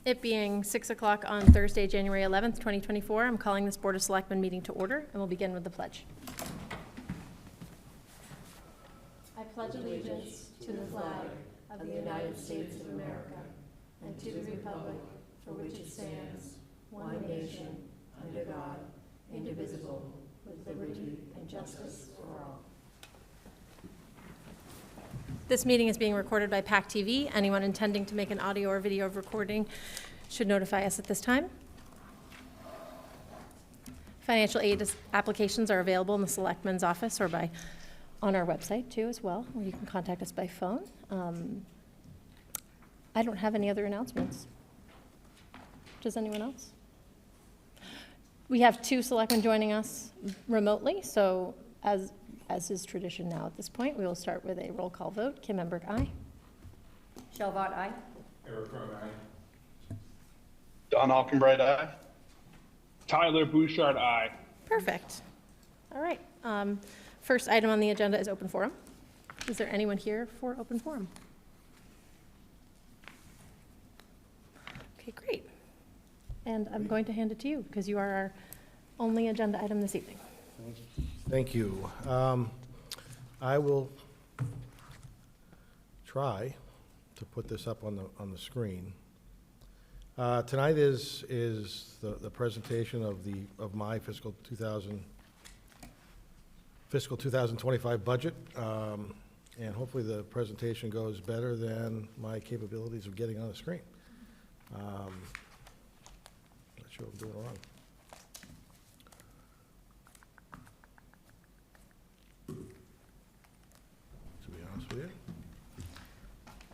It being 6 o'clock on Thursday, January 11th, 2024, I'm calling this Board of Selectmen meeting to order, and we'll begin with the pledge. I pledge allegiance to the flag of the United States of America and to the republic for which it stands, one nation, under God, indivisible, with liberty and justice for all. This meeting is being recorded by PAC TV. Anyone intending to make an audio or video recording should notify us at this time. Financial aid applications are available in the Selectmen's office or on our website too as well, where you can contact us by phone. I don't have any other announcements. Does anyone else? We have 2 selectmen joining us remotely, so as is tradition now at this point, we will start with a roll call vote. Kim Emberg, aye. Shelvott, aye. Eric Cron, aye. Don Alkenbright, aye. Tyler Bouchard, aye. Perfect. All right. First item on the agenda is open forum. Is there anyone here for open forum? Okay, great. And I'm going to hand it to you because you are our only agenda item this evening. Thank you. I will try to put this up on the screen. Tonight is the presentation of my fiscal 2025 budget, and hopefully the presentation goes better than my capabilities of getting on the screen. Not sure what I'm doing wrong.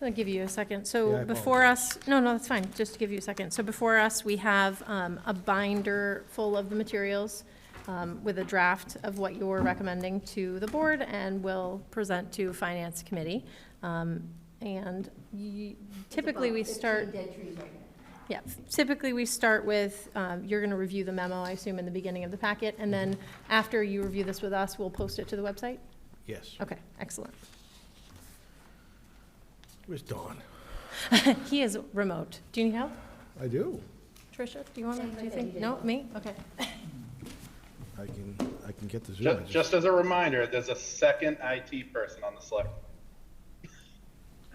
I'll give you a second. So Yeah, before us, no, that's fine. Just to give you a second. So before us, we have a binder full of the materials with a draft of what you're recommending to the board, and we'll present to Finance Committee. Typically we start. Dead trees right now. Yeah, typically we start with, you're going to review the memo, I assume, in the beginning of the packet, and then after you review this with us, we'll post it to the website? Yes. Okay, excellent. Where's Dawn? He is remote. Do you need help? I do. Tricia, do you think? No, me? Okay. I can get the Zoom. Just as a reminder, there's a second IT person on the select.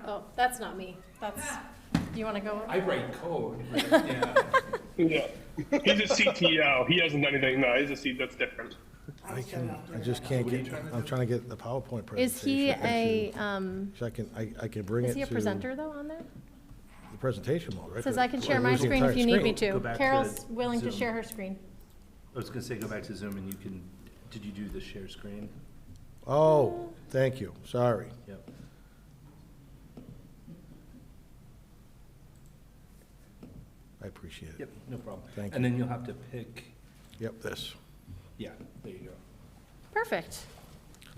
Oh, that's not me. Do you want to go? I write code. Yeah. Yeah, he's a CTO. He hasn't done anything. No, he's a C. That's different. I just can't get. I'm trying to get the PowerPoint presentation. Is he a, So I can bring it to. is he a presenter though on there? The presentation mode, right? It says I can share Or my lose the screen if entire you need me screen. to. Go back Carol's to willing to Zoom. share her screen. I was gonna say, go back to Zoom and you can, did you do the share screen? Oh, thank you. Sorry. Yep. I appreciate it. Yep, no problem. Thank And then you'll have to pick, Yep, this. yeah, there you go. Perfect.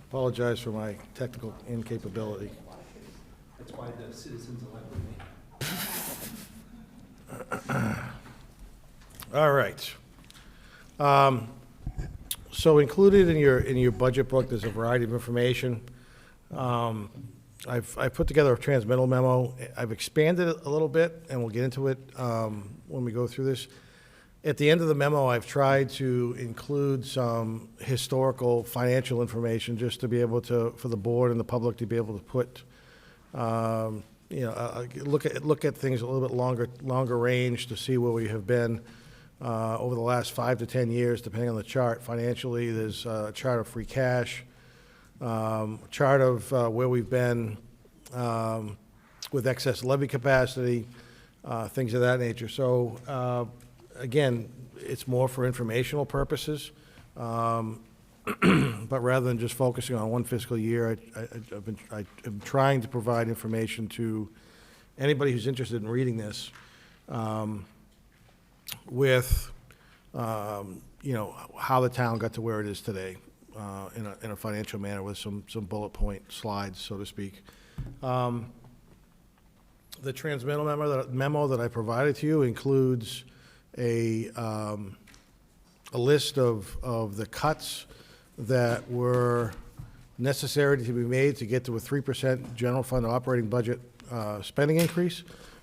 Apologize for my technical incapability. That's why the citizens elected me. All right. So included in your budget book, there's a variety of information. I've put together a transmittal memo. I've expanded it a little bit, and we'll get into it when we go through this. At the end of the memo, I've tried to include some historical financial information just to be able to, for the board and the public to be able to put, look at things a little bit longer range to see where we have been over the last 5 to 10 years, depending on the chart. Financially, there's a chart of free cash, chart of where we've been with excess levy capacity, things of that nature. So again, it's more for informational purposes, but rather than just focusing on one fiscal year, I'm trying to provide information to anybody who's interested in reading this with how the town got to where it is today in a financial manner with some bullet point slides, so to speak. The transmittal memo that I provided to you includes a list of the cuts that were necessary to be made to get to a 3% general fund operating budget spending increase.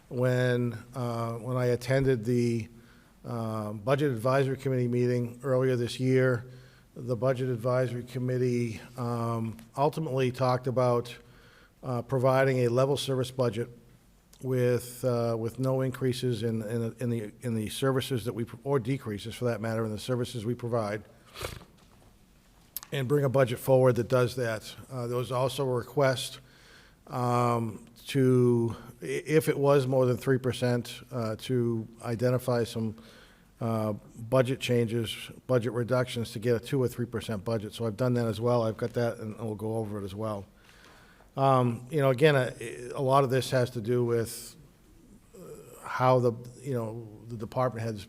when I attended the Budget Advisory Committee meeting earlier this year. The Budget Advisory Committee ultimately talked about providing a level service budget with no increases in the services that we, or decreases for that matter, in the services we provide, and bring a budget forward that does that. There was also a request to, if it was more than 3%, to identify some budget changes, budget reductions to get a 2 or 3% budget. So I've done that as well. I've got that, and we'll go over it as well. You know, again, a lot of this has to do with how the department heads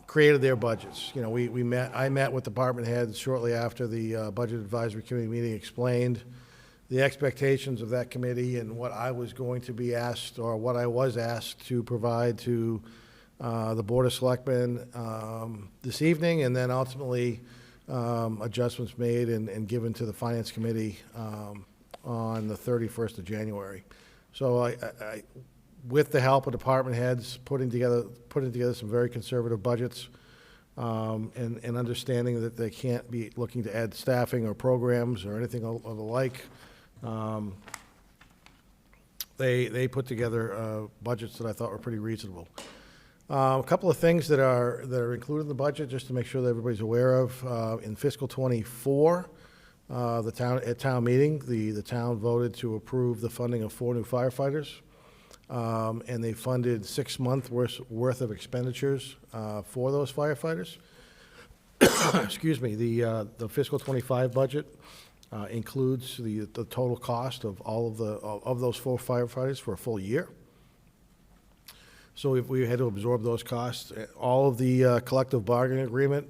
created their budgets. You know, I met with department heads shortly after the Budget Advisory Committee meeting, explained the expectations of that committee and what I was going to be asked, or what I was asked to provide to the Board of Selectmen this evening, and then ultimately adjustments made and given to the Finance Committee on the 31st of January. So I with the help of department heads, putting together some very conservative budgets, and understanding that they can't be looking to add staffing or programs or anything of the like. They put together budgets that I thought were pretty reasonable. A couple of things that are included in the budget, just to make sure that everybody's aware of. In fiscal '24, at town meeting, the town voted to approve the funding of 4 new firefighters, and they funded 6 months worth of expenditures for those firefighters. Excuse me. The fiscal '25 budget includes the total cost of all of those 4 firefighters for a full year. So if we had to absorb those costs, all of the collective bargaining agreement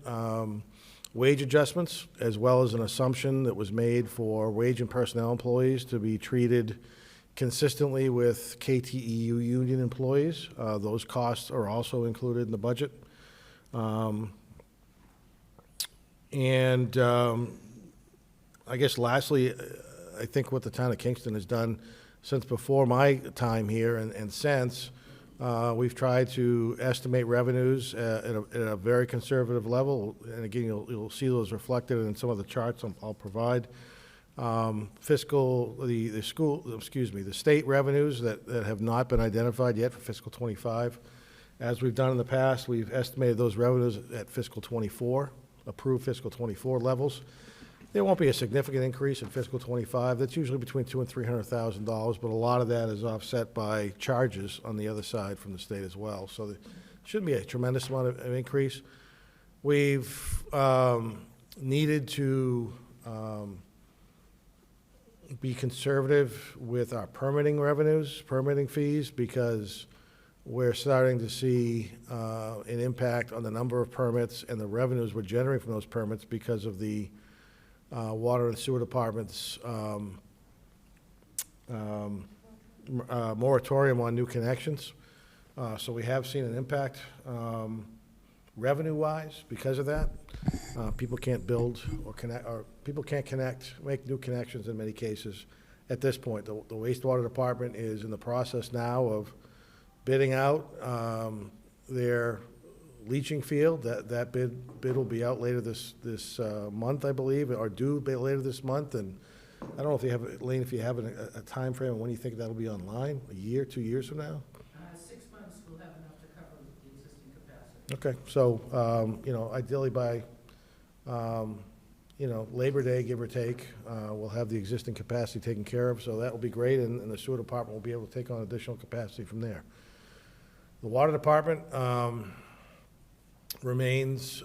wage adjustments, as well as an assumption that was made for wage and personnel employees to be treated consistently with KTEU union employees, those costs are also included in the budget. I guess lastly, I think what the town of Kingston has done since before my time here and since, we've tried to estimate revenues at a very conservative level, and again, you'll see those reflected in some of the charts I'll provide. The state revenues that have not been identified yet for fiscal '25. As we've done in the past, we've estimated those revenues at fiscal '24, approved fiscal '24 levels. There won't be a significant increase in fiscal '25. That's usually between $200,000 and $300,000, but a lot of that is offset by charges on the other side from the state as well. So there shouldn't be a tremendous amount of increase. We've needed to be conservative with our permitting revenues, permitting fees, because we're starting to see an impact on the number of permits and the revenues we're generating from those permits because of the water and sewer department's moratorium on new connections. So we have seen an impact revenue-wise because of that. People can't build or connect, or people can't make new connections in many cases at this point. The wastewater department is in the process now of bidding out their leaching field. That bid will be out later this month, I believe, or due later this month. And I don't know if you have, Lane, if you have a time frame on when you think that'll be online, a year, 2 years from now? 6 months will have enough to cover the existing capacity. Okay, so, ideally by, Labor Day, give or take, we'll have the existing capacity taken care of, so that will be great, and the sewer department will be able to take on additional capacity from there. The water department remains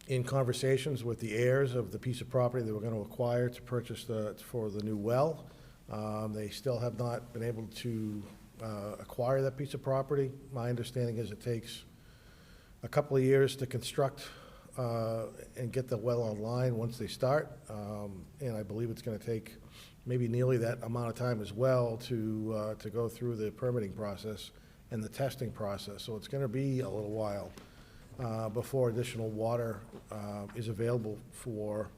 in conversations with the heirs of the piece of property that we're going to acquire to purchase for the new well. They still have not been able to acquire that piece of property. My understanding is it takes a couple of years to construct and get the well online once they start. And I believe it's going to take maybe nearly that amount of time as well to go through the permitting process and the testing process. So it's going to be a little while before additional water is available for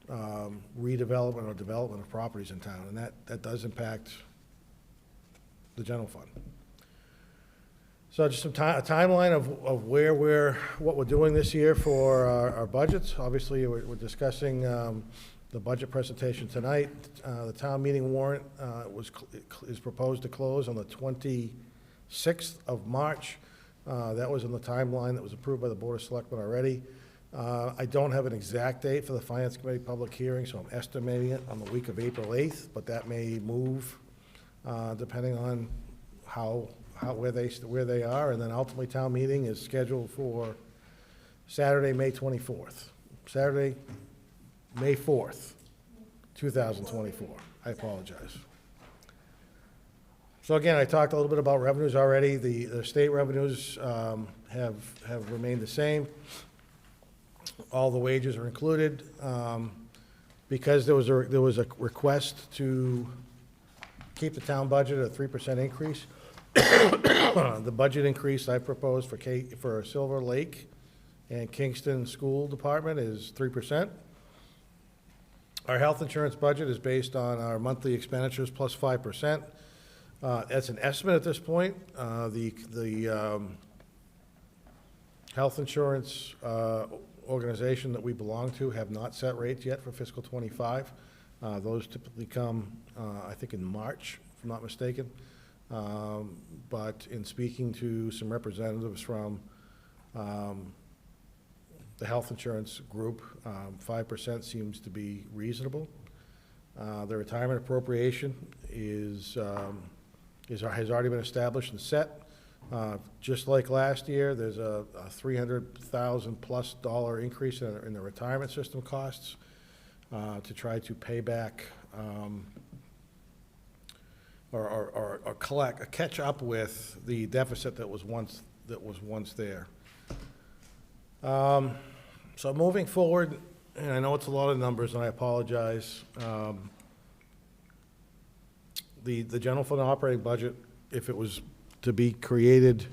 redevelopment or development of properties in town, and that does impact the general fund. So just a timeline of what we're doing this year for our budgets. Obviously, we're discussing the budget presentation tonight. The town meeting warrant is proposed to close on the 26th of March. That was in the timeline that was approved by the Board of Selectmen already. I don't have an exact date for the Finance Committee public hearing, so I'm estimating it on the week of April 8th, but that may move depending on where they are, and then ultimately town meeting is scheduled for Saturday, May 24th. Saturday, May 4th, 2024. I apologize. So again, I talked a little bit about revenues already. The state revenues have remained the same. All the wages are included. Because there was a request to keep the town budget at a 3% increase. The budget increase I proposed for Silver Lake and Kingston School Department is 3%. Our health insurance budget is based on our monthly expenditures plus 5%. That's an estimate at this point. The health insurance organization that we belong to have not set rates yet for fiscal '25. Those typically come, I think, in March, if I'm not mistaken. But in speaking to some representatives from the health insurance group, 5% seems to be reasonable. The retirement appropriation has already been established and set. Just like last year, there's a $300,000+ increase in the retirement system costs to try to pay back or catch up with the deficit that was once there. So moving forward, and I know it's a lot of numbers, and I apologize. The general fund operating budget, if it was to be created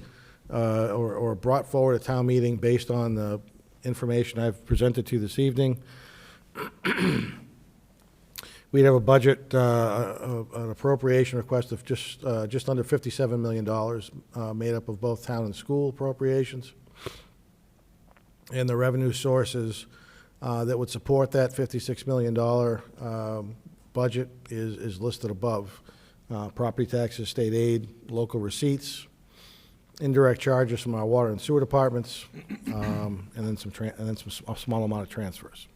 or brought forward at town meeting based on the information I've presented to you this evening, we'd have a budget, an appropriation request of just under $57 million, made up of both town and school appropriations. And the revenue sources that would support that $56 million budget is listed above. Property taxes, state aid, local receipts, indirect charges from our water and sewer departments, and then a small amount of transfers.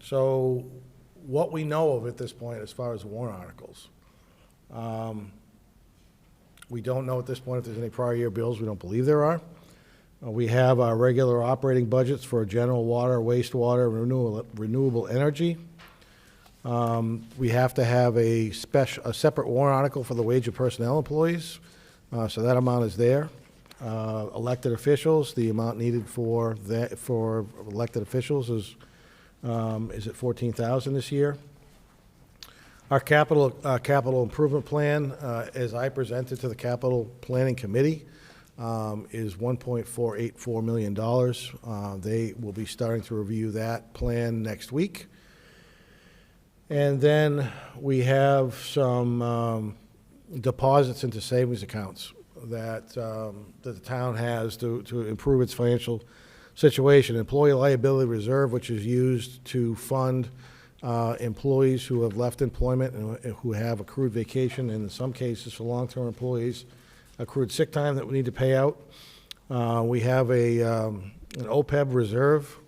So what we know of at this point as far as warrant articles, we don't know at this point if there's any prior year bills. We don't believe there are. We have our regular operating budgets for general water, wastewater, renewable energy. We have to have a separate warrant article for the wage of personnel employees, so that amount is there. Elected officials, the amount needed for elected officials is at $14,000 this year. Our capital improvement plan, as I presented to the capital planning committee, is $1.484 million. They will be starting to review that plan next week. And then we have some deposits into savings accounts that the town has to improve its financial situation. Employee liability reserve, which is used to fund employees who have left employment and who have accrued vacation, and in some cases for long-term employees, accrued sick time that we need to pay out. We have an OPEB reserve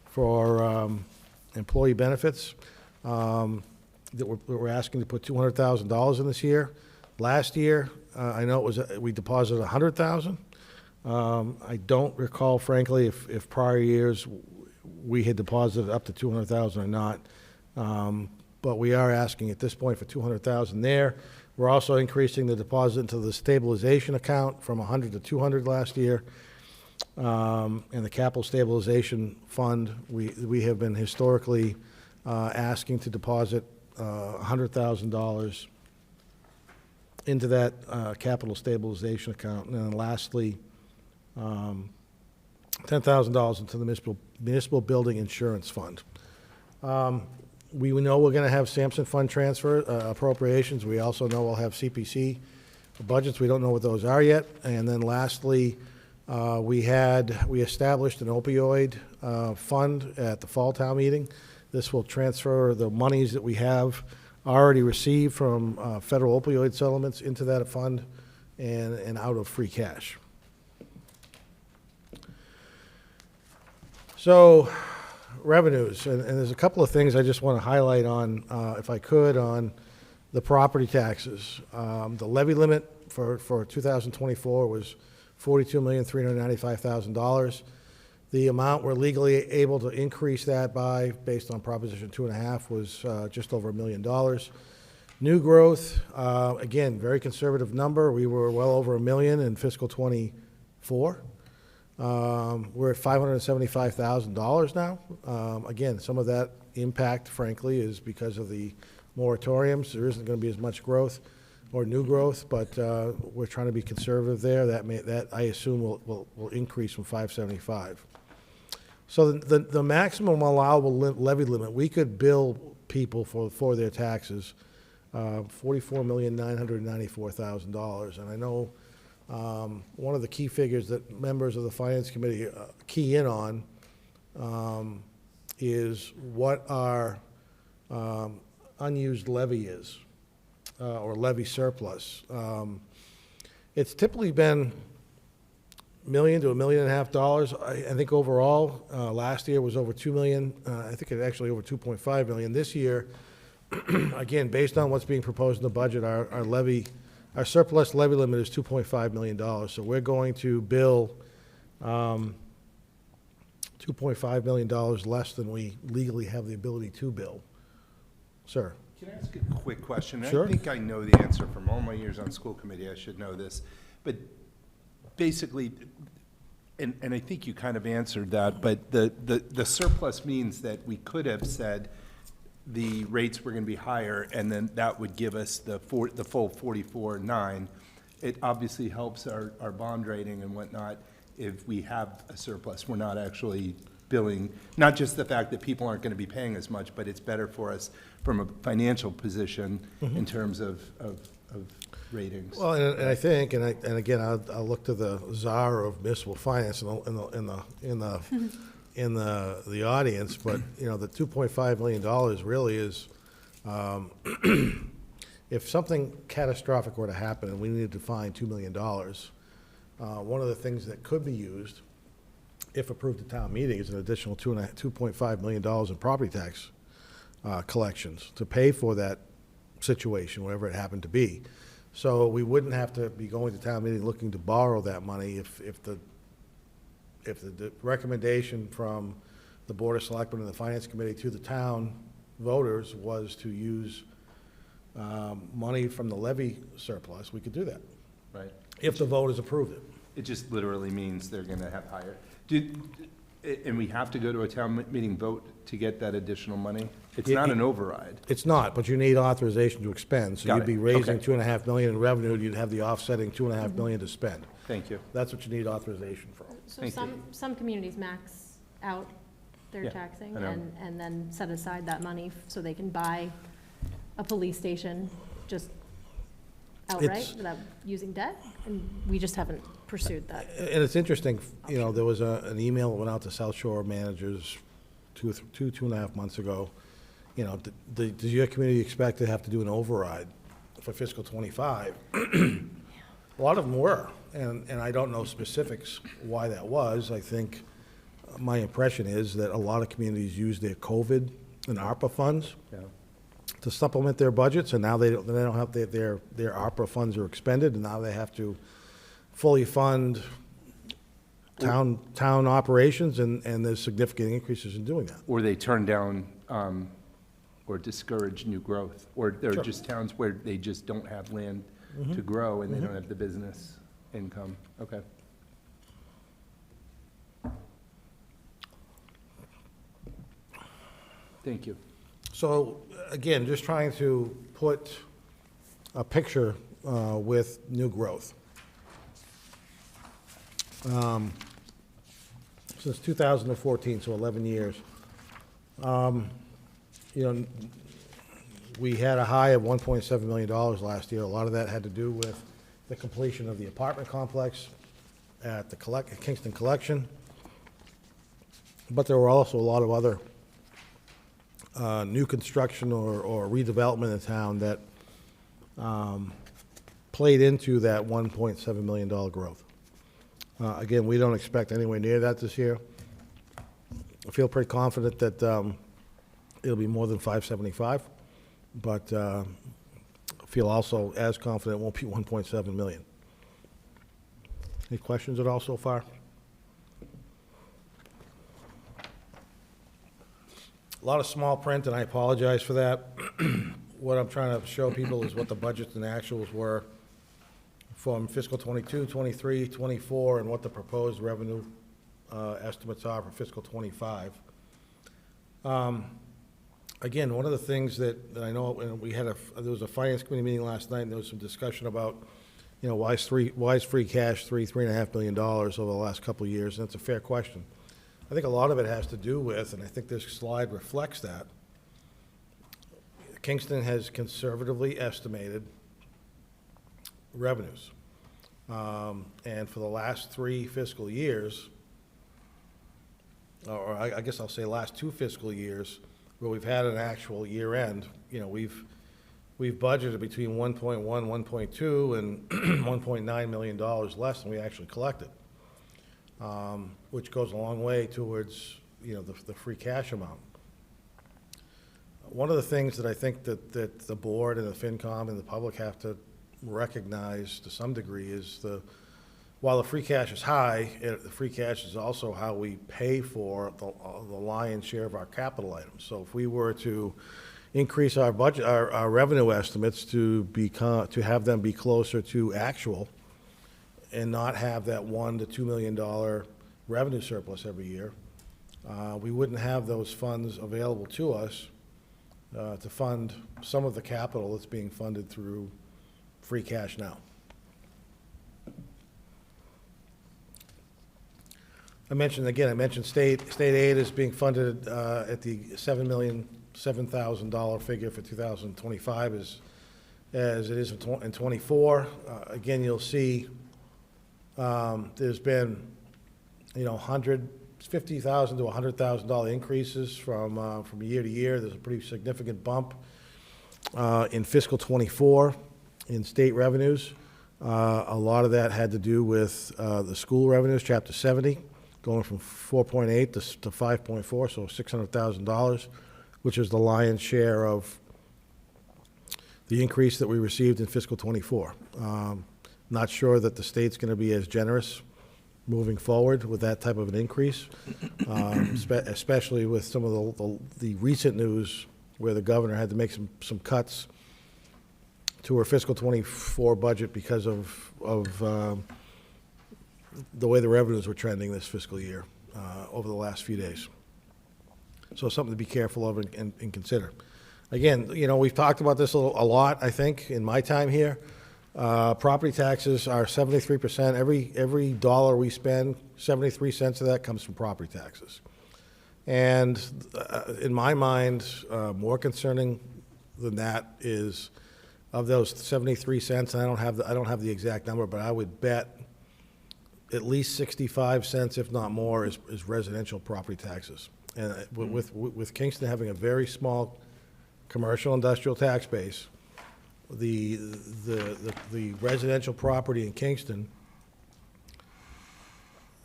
for employee benefits that we're asking to put $200,000 in this year. Last year, I know we deposited $100,000. I don't recall, frankly, if prior years we had deposited up to $200,000 or not. But we are asking at this point for $200,000 there. We're also increasing the deposit into the stabilization account from $100 to $200 last year. And the capital stabilization fund, we have been historically asking to deposit $100,000 into that capital stabilization account. And then lastly, $10,000 into the municipal building insurance fund. We know we're going to have Sampson Fund transfer appropriations. We also know we'll have CPC budgets. We don't know what those are yet. And then lastly, we established an opioid fund at the fall town meeting. This will transfer the monies that we have already received from federal opioid settlements into that fund and out of free cash. So, revenues, and there's a couple of things I just want to highlight on, if I could, on the property taxes. The levy limit for 2024 was $42,395,000. The amount we're legally able to increase that by, based on Proposition 2.5, was just over $1 million. New growth, again, very conservative number. We were well over $1 million in fiscal '24. We're at $575,000 now. Again, some of that impact, frankly, is because of the moratoriums. There isn't going to be as much growth or new growth, but we're trying to be conservative there. That I assume will increase from 575. So the maximum allowable levy limit, we could bill people for their taxes, $44,994,000. And I know one of the key figures that members of the Finance Committee key in on is what our unused levy is, or levy surplus. It's typically been $1 million to $1.5 million. I think overall, last year was over $2 million. I think it actually over $2.5 million. This year, again, based on what's being proposed in the budget, our surplus levy limit is $2.5 million. So we're going to bill $2.5 million less than we legally have the ability to bill. Sir? Can I ask a quick question? Sure. I think I know the answer from all my years on school committee. I should know this. But basically, and I think you kind of answered that, but the surplus means that we could have said the rates were going to be higher, and then that would give us the full 44.9. It obviously helps our bond rating and whatnot if we have a surplus. We're not actually billing, not just the fact that people aren't going to be paying as much, but it's better for us from a financial position in terms of ratings. Well, and I think, and again, I'll look to the czar of municipal finance in the audience, but you know, the $2.5 million really is, if something catastrophic were to happen and we needed to find $2 million, one of the things that could be used, if approved at town meeting, is an additional $2.5 million in property tax collections to pay for that situation, whatever it happened to be. So we wouldn't have to be going to town meeting looking to borrow that money if the recommendation from the Board of Selectmen and the Finance Committee to the town voters was to use money from the levy surplus. We could do that. Right. If the voters approved it. It just literally means they're going to have higher. And we have to go to a town meeting vote to get that additional money? It's not an override. It's not, but you need authorization to expend. So Got you'd be it. raising Okay. $2.5 million in revenue, and you'd have the offsetting $2.5 million to spend. Thank you. That's what you need authorization for. So Thank you. some communities max out their Yeah, taxing I know. and then set aside that money so they can buy a police station just outright It's- without using debt, and we just haven't pursued that. And it's interesting, you know, there was an email that went out to South Shore managers two and a half months ago. You know, does your community expect to have to do an override for fiscal '25? A lot of them were, and I don't know specifics why that was. I think my impression is that a lot of communities use their COVID and ARPA funds Yeah. to supplement their budgets, and now they don't have, their ARPA funds are expended, and now they have to fully fund town operations, and there's significant increases in doing that. Or they turn down or discourage new growth. Or there are Sure. just towns where they just don't have land to grow and they don't have the business income. Okay. Thank you. So, again, just trying to put a picture with new growth. since 2014, so 11 years. You know, we had a high of $1.7 million last year. A lot of that had to do with the completion of the apartment complex at the Kingston Collection. But there were also a lot of other new construction or redevelopment in town that played into that $1.7 million growth. Again, we don't expect anywhere near that this year. I feel pretty confident that it'll be more than 575, but I feel also as confident it won't be 1.7 million. Any questions at all so far? A lot of small print, and I apologize for that. What I'm trying to show people is what the budgets and actuals were from fiscal 22, 23, 24, and what the proposed revenue estimates are for fiscal 25. Again, one of the things that I know, and there was a finance committee meeting last night, and there was some discussion about, you know, why is free cash $3.5 million over the last couple of years, and it's a fair question. I think a lot of it has to do with, and I think this slide reflects that, Kingston has conservatively estimated revenues. And for the last 3 fiscal years, or I guess I'll say last 2 fiscal years, where we've had an actual year end, you know, we've budgeted between 1.1, 1.2, and $1.9 million less than we actually collected, which goes a long way towards, you know, the free cash amount. One of the things that I think that the board and the FinCom and the public have to recognize to some degree is while the free cash is high, the free cash is also how we pay for the lion's share of our capital items. So if we were to increase our budget, our revenue estimates to have them be closer to actual and not have that $1 to $2 million revenue surplus every year, we wouldn't have those funds available to us to fund some of the capital that's being funded through free cash now. I mentioned state aid is being funded at the $7,007,000 figure for 2025 as it is in 24. Again, you'll see there's been, you know, $50,000 to $100,000 increases from year to year. There's a pretty significant bump in fiscal 24 in state revenues. A lot of that had to do with the school revenues, Chapter 70, going from 4.8 to 5.4, so $600,000, which is the lion's share of the increase that we received in fiscal 24. Not sure that the state's going to be as generous moving forward with that type of an increase, especially with some of the recent news where the governor had to make some cuts to her fiscal 24 budget because of the way the revenues were trending this fiscal year over the last few days. So something to be careful of and consider. Again, you know, we've talked about this a lot, I think, in my time here. Property taxes are 73%. Every dollar we spend, 73 cents of that comes from property taxes. And in my mind, more concerning than that is of those 73 cents, and I don't have the exact number, but I would bet at least 65 cents, if not more, is residential property taxes. And with Kingston having a very small commercial industrial tax base, the residential property in Kingston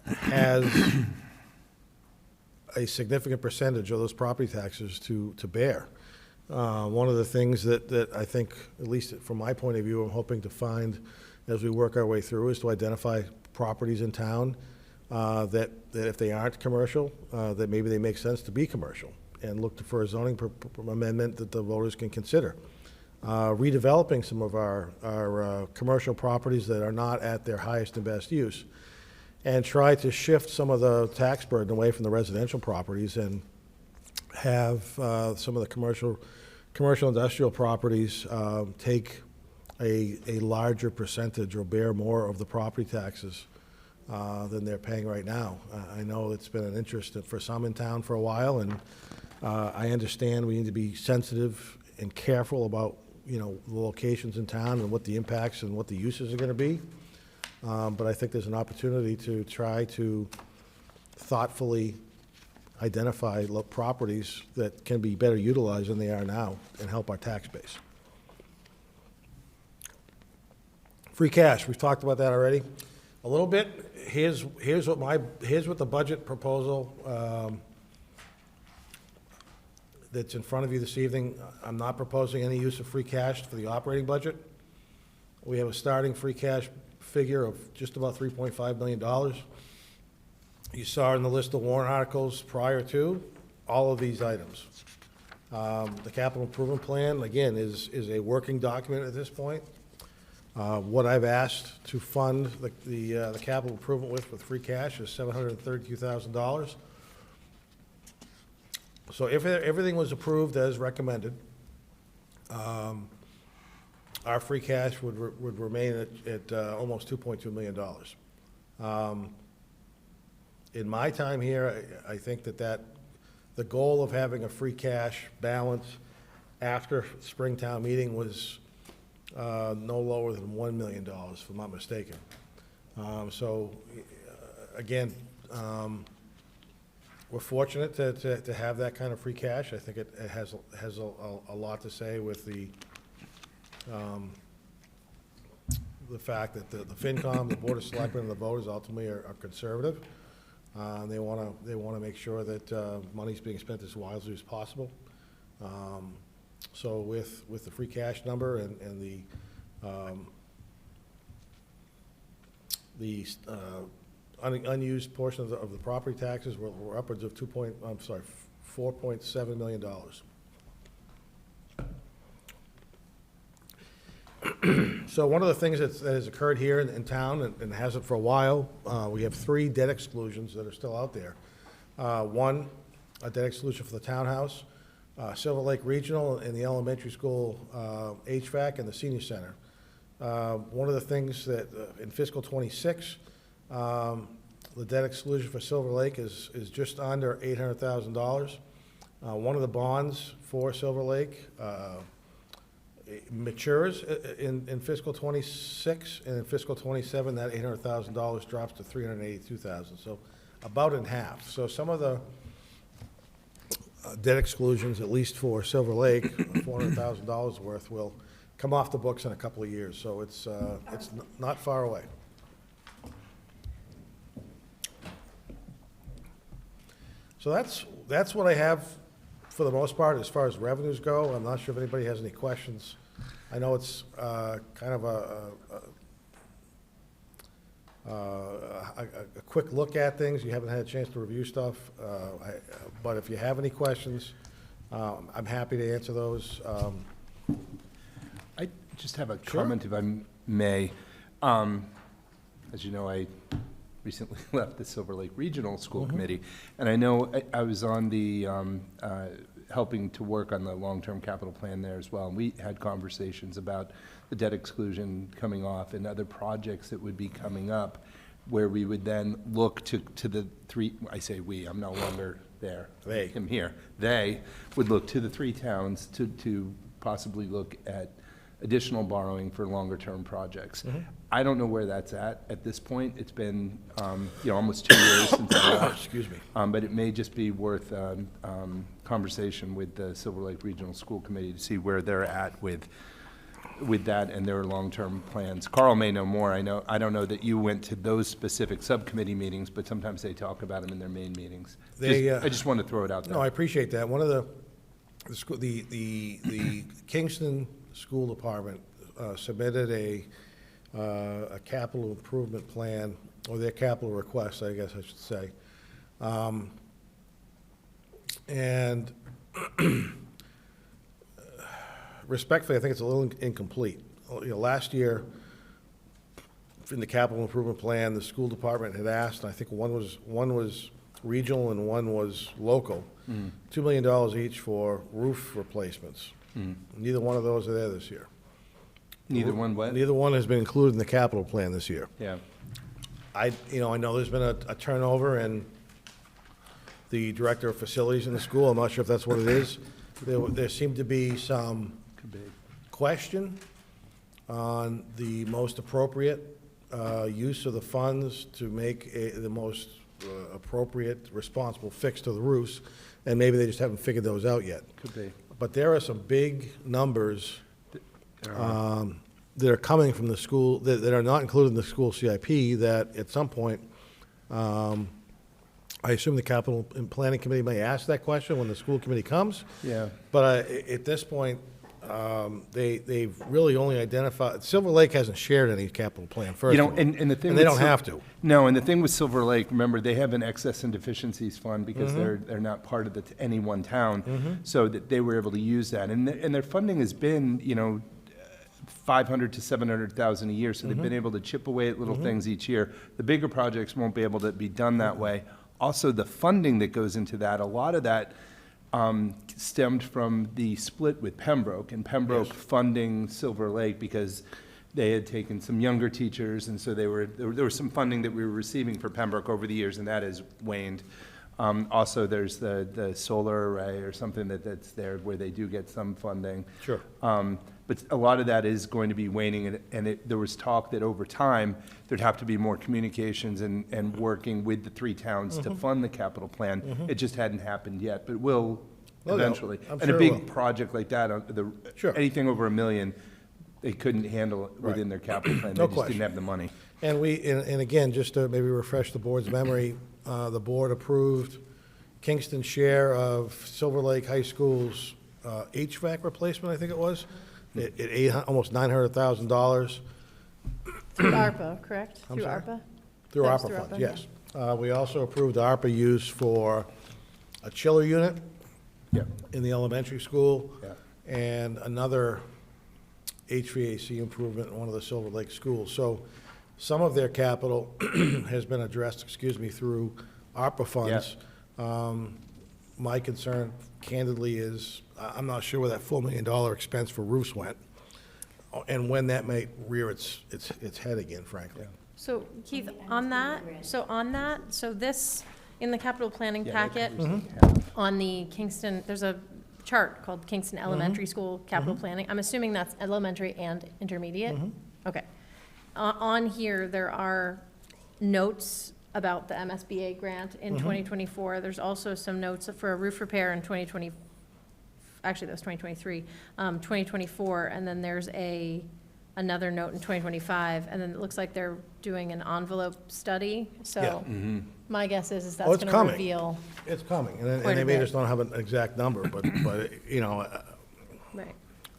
has a significant percentage of those property taxes to bear. One of the things that I think, at least from my point of view, I'm hoping to find as we work our way through is to identify properties in town that if they aren't commercial, that maybe they make sense to be commercial, and look for a zoning amendment that the voters can consider. Redeveloping some of our commercial properties that are not at their highest and best use, and try to shift some of the tax burden away from the residential properties and have some of the commercial industrial properties take a larger percentage or bear more of the property taxes than they're paying right now. I know it's been an interest for some in town for a while, and I understand we need to be sensitive and careful about, the locations in town and what the impacts and what the uses are gonna be. But I think there's an opportunity to try to thoughtfully identify properties that can be better utilized than they are now and help our tax base. Free cash, we've talked about that already a little bit. Here's what the budget proposal that's in front of you this evening. I'm not proposing any use of free cash for the operating budget. We have a starting free cash figure of just about $3.5 million. You saw in the list of warrant articles prior to all of these items. The capital improvement plan, again, is a working document at this point. What I've asked to fund the capital improvement with free cash is $732,000. So if everything was approved as recommended, our free cash would remain at almost $2.2 million. In my time here, I think that the goal of having a free cash balance after Springtown meeting was no lower than $1 million, if I'm not mistaken. Again, we're fortunate to have that kind of free cash. I think it has a lot to say with the fact that the FinCom, the Board of Selectmen, and the voters ultimately are conservative. They want to make sure that money's being spent as wisely as possible. So with the free cash number and the unused portion of the property taxes, we're upwards of $4.7 million. So one of the things that has occurred here in town and hasn't for a while, we have 3 debt exclusions that are still out there. One, a debt exclusion for the townhouse, Silver Lake Regional, and the elementary school HVAC, and the senior center. One of the things that in fiscal '26, the debt exclusion for Silver Lake is just under $800,000. One of the bonds for Silver Lake matures in fiscal '26, and in fiscal '27, that $800,000 drops to $382,000, so about in half. So some of the debt exclusions, at least for Silver Lake, $400,000 worth, will come off the books in a couple of years, so it's not far away. So that's what I have for the most part as far as revenues go. I'm not sure if anybody has any questions. I know it's kind of a quick look at things. You haven't had a chance to review stuff, but if you have any questions, I'm happy to answer those. I just have a comment, if I may. As you know, I recently left the Silver Lake Regional School Committee, and I know I was on the helping to work on the long-term capital plan there as well. And we had conversations about the debt exclusion coming off and other projects that would be coming up, where we would then look to the 3, I say we, I'm no longer there. They. I'm here. They would look to the 3 towns to possibly look at additional borrowing for longer-term projects. I don't know where that's at this point. It's been, almost 2 years since I left. Excuse me. But it may just be worth conversation with the Silver Lake Regional School Committee to see where they're at with that and their long-term plans. Carl may know more. I don't know that you went to those specific subcommittee meetings, but sometimes they talk about them in their main meetings. I just want to throw it out there. No, I appreciate that. One of the Kingston School Department submitted a capital improvement plan, or their capital request, I guess I should say. And respectfully, I think it's a little incomplete. Last year, in the capital improvement plan, the school department had asked, I think one was regional and one was local, $2 million each for roof replacements. Neither one of those are there this year. Neither one what? Neither one has been included in the capital plan this year. Yeah. I know there's been a turnover in the director of facilities in the school. I'm not sure if that's what it is. There seemed to be some question on the most appropriate use of the funds to make the most appropriate, responsible fix to the roofs, and maybe they just haven't figured those out yet. Could be. But there are some big numbers that are coming from the school, that are not included in the school CIP, that at some point, I assume the capital and planning committee may ask that question when the school committee comes. Yeah. But at this point, they've really only identified, Silver Lake hasn't shared any capital plan, first of all. And the thing And they with don't have to. No, and the thing with Silver Lake, remember, they have an excess and deficiencies fund because they're not part of any one town. So that they were able to use that. And their funding has been, $500,000 to $700,000 a year. So they've been able to chip away at little things each year. The bigger projects won't be able to be done that way. Also, the funding that goes into that, a lot of that stemmed from the split with Pembroke, and Pembroke funding Silver Lake because they had taken some younger teachers, and so there was some funding that we were receiving for Pembroke over the years, and that has waned. Also, there's the solar array or something that's there where they do get some funding. Sure. But a lot of that is going to be waning, and there was talk that over time, there'd have to be more communications and working with the three towns to fund the capital plan. It just hadn't happened yet, but will eventually. I'm And sure a it big will. project like that, Sure. anything over $1 million, they couldn't handle within their capital plan. They No just question. didn't have the money. And and again, just to maybe refresh the board's memory, the board approved Kingston's share of Silver Lake High School's HVAC replacement, I think it was, at almost $900,000 Through ARPA, correct? I'm Through sorry? ARPA? through That was ARPA through funds, ARPA, yes. We also approved the ARPA use for a chiller unit Yeah. in the elementary school Yeah. and another HVAC improvement in one of the Silver Lake schools. So some of their capital has been addressed, through ARPA funds. My concern candidly is, I'm not sure where that $4 million expense for roofs went, and when that may rear its head again, frankly. So Keith, on that, so this, in the capital planning Yeah, packet, on the Kingston, there's a chart called Kingston Elementary School Capital Planning. I'm assuming that's elementary and intermediate? Okay. On here, there are notes about the MSBA grant in 2024. There's also some notes for a roof repair in 2020, actually, that was 2023, 2024, and then there's another note in 2025, and then it looks like they're doing an envelope study, so my guess is Oh, that's it's gonna coming. reveal, It's coming, and Quite a they may bit. just don't have an exact number, but right.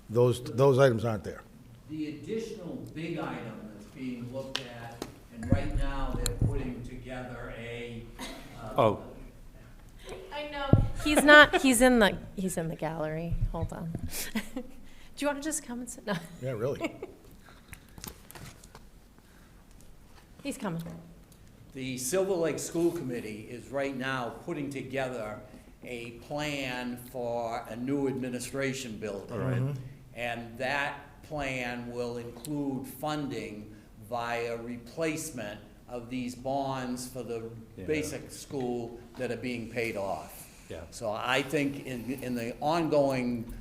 those items aren't there. The additional big item that's being looked at, and right now they're putting together a. Oh. I know. He's not, he's in the gallery, hold on. Do you want to just come and sit? No, Yeah, really. he's coming. The Silver Lake School Committee is right now putting together a plan for a new administration building. And that plan will include funding via replacement of these bonds for the basic school that are being paid off. Yeah. So I think in the ongoing,